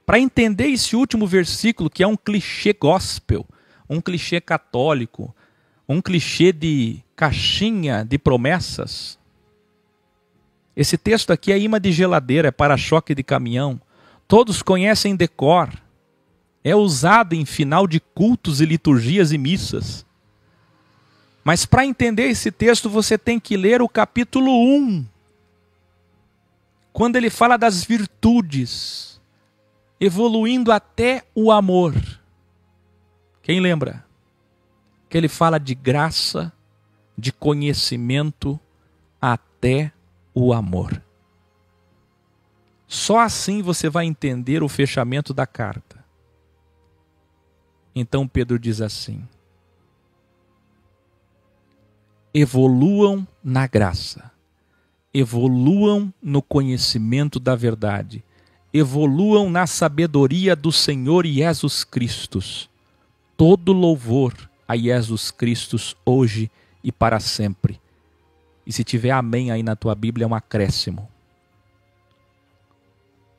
Para entender esse último versículo, que é um clichê gospel, um clichê católico, um clichê de caixinha de promessas. Esse texto aqui é imã de geladeira, é para-choque de caminhão. Todos conhecem de cor. É usado em final de cultos e liturgias e missas. Mas para entender esse texto, você tem que ler o capítulo 1. Quando ele fala das virtudes, evoluindo até o amor. Quem lembra? Que ele fala de graça, de conhecimento, até o amor. Só assim você vai entender o fechamento da carta. Então Pedro diz assim: evoluam na graça, evoluam no conhecimento da verdade, evoluam na sabedoria do Senhor Jesus Cristo. Todo louvor a Jesus Cristo hoje e para sempre. E se tiver amém aí na tua Bíblia, é um acréscimo.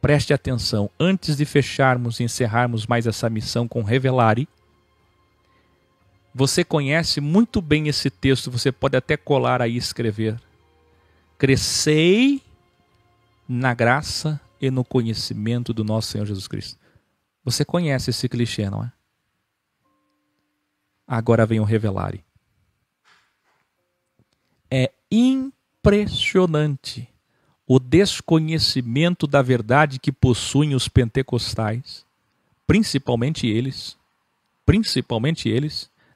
Preste atenção, antes de fecharmos e encerrarmos mais essa missão com Revelare, você conhece muito bem esse texto, você pode até colar aí e escrever. Crescei na graça e no conhecimento do nosso Senhor Jesus Cristo. Você conhece esse clichê, não é? Agora vem o Revelare. É impressionante o desconhecimento da verdade que possuem os pentecostais, principalmente eles,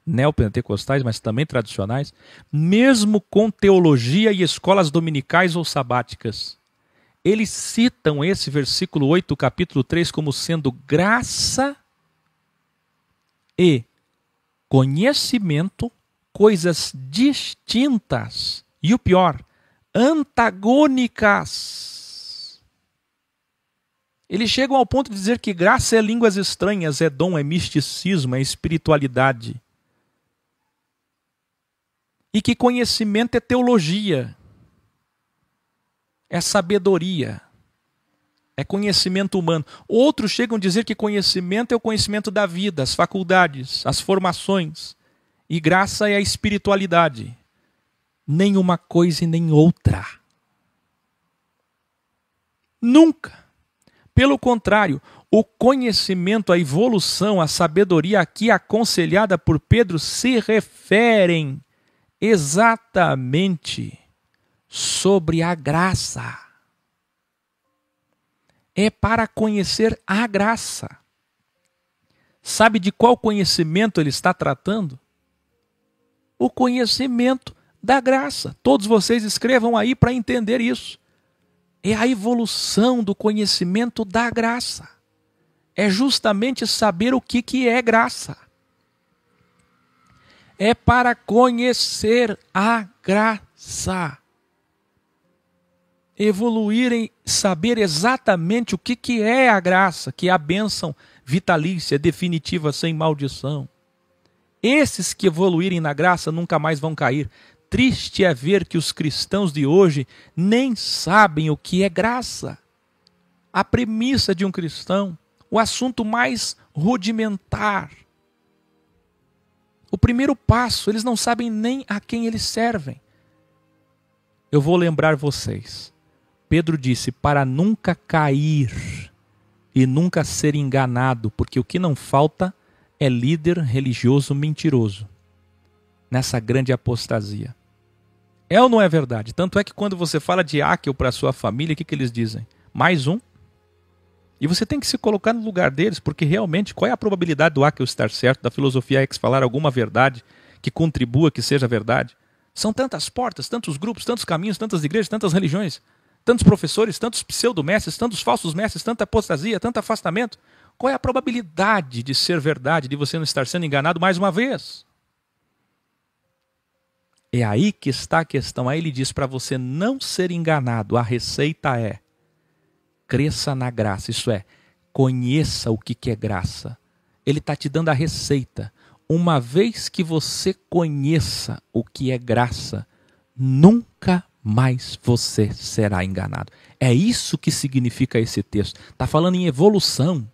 neopentecostais, mas também tradicionais, mesmo com teologia e escolas dominicais ou sabáticas. Eles citam esse versículo 8 do capítulo 3 como sendo graça e conhecimento, coisas distintas. E o pior, antagônicas. Eles chegam ao ponto de dizer que graça é línguas estranhas, é dom, é misticismo, é espiritualidade. E que conhecimento é teologia, é sabedoria, é conhecimento humano. Outros chegam a dizer que conhecimento é o conhecimento da vida, as faculdades, as formações. E graça é a espiritualidade. Nem uma coisa e nem outra. Nunca. Pelo contrário, o conhecimento, a evolução, a sabedoria aqui aconselhada por Pedro se referem exatamente sobre a graça. É para conhecer a graça. Sabe de qual conhecimento ele está tratando? O conhecimento da graça. Todos vocês escrevam aí para entender isso. É a evolução do conhecimento da graça. É justamente saber o que é graça. É para conhecer a graça. Evoluir em saber exatamente o que é a graça, que é a bênção vitalícia, definitiva, sem maldição. Esses que evoluírem na graça nunca mais vão cair. Triste é ver que os cristãos de hoje nem sabem o que é graça. A premissa de um cristão, o assunto mais rudimentar. O primeiro passo, eles não sabem nem a quem eles servem. Eu vou lembrar vocês. Pedro disse, para nunca cair e nunca ser enganado, porque o que não falta é líder religioso mentiroso nessa grande apostasia. É ou não é verdade? Tanto é que quando você fala de Áquil para a sua família, o que eles dizem? Mais um? E você tem que se colocar no lugar deles, porque realmente qual é a probabilidade do Áquil estar certo, da filosofia X falar alguma verdade que contribua, que seja verdade? São tantas portas, tantos grupos, tantos caminhos, tantas igrejas, tantas religiões, tantos professores, tantos pseudo-mestres, tantos falsos mestres, tanta apostasia, tanto afastamento. Qual é a probabilidade de ser verdade, de você não estar sendo enganado mais uma vez? É aí que está a questão. Aí ele diz para você não ser enganado. A receita é: cresça na graça. Isso é, conheça o que é graça. Ele está te dando a receita. Uma vez que você conheça o que é graça, nunca mais você será enganado. É isso que significa esse texto. Está falando em evolução.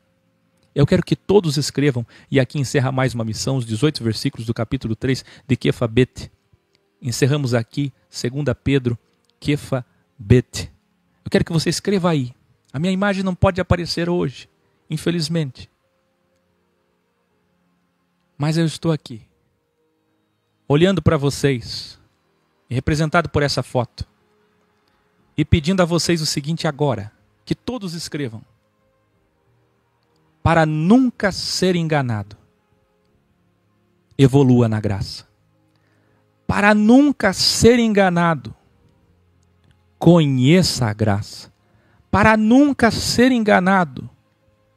Eu quero que todos escrevam, e aqui encerra mais uma missão, os 18 versículos do capítulo 3 de Kefa Bet. Encerramos aqui, 2 Pedro, Kefa Bet. Eu quero que você escreva aí. A minha imagem não pode aparecer hoje, infelizmente. Mas eu estou aqui, olhando para vocês, e representado por essa foto, e pedindo a vocês o seguinte agora, que todos escrevam: para nunca ser enganado, evolua na graça. Para nunca ser enganado, conheça a graça. Para nunca ser enganado,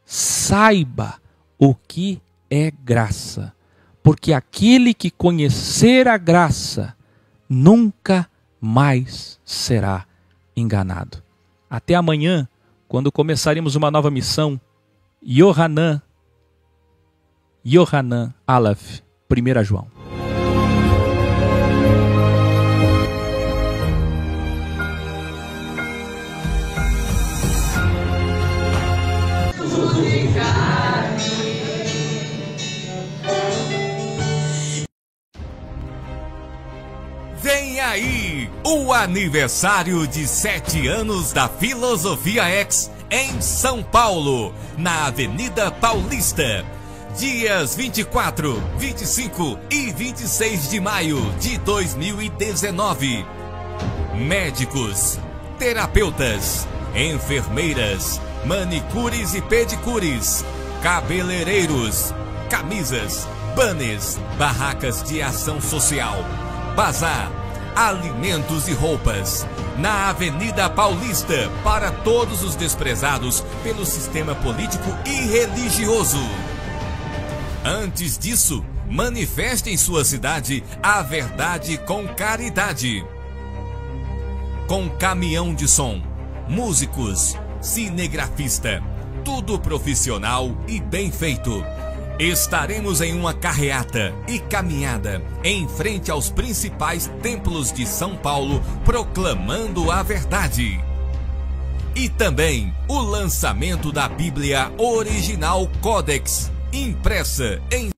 saiba o que é graça. Porque aquele que conhecer a graça, nunca mais será enganado. Até amanhã, quando começaremos uma nova missão, Yohanan Aleph, 1 João. Vem aí o aniversário de 7 anos da Filosofia X em São Paulo, na Avenida Paulista. Dias 24, 25 e 26 de maio de 2019. Médicos, terapeutas, enfermeiras, manicures e pedicures, cabeleireiros, camisas, banners, barracas de ação social, bazar, alimentos e roupas, na Avenida Paulista, para todos os desprezados pelo sistema político e religioso. Antes disso, manifeste em sua cidade a verdade com caridade. Com caminhão de som, músicos, cinegrafista, tudo profissional e bem feito. Estaremos em uma carreata e caminhada em frente aos principais templos de São Paulo, proclamando a verdade. E também o lançamento da Bíblia Original Codex, impressa em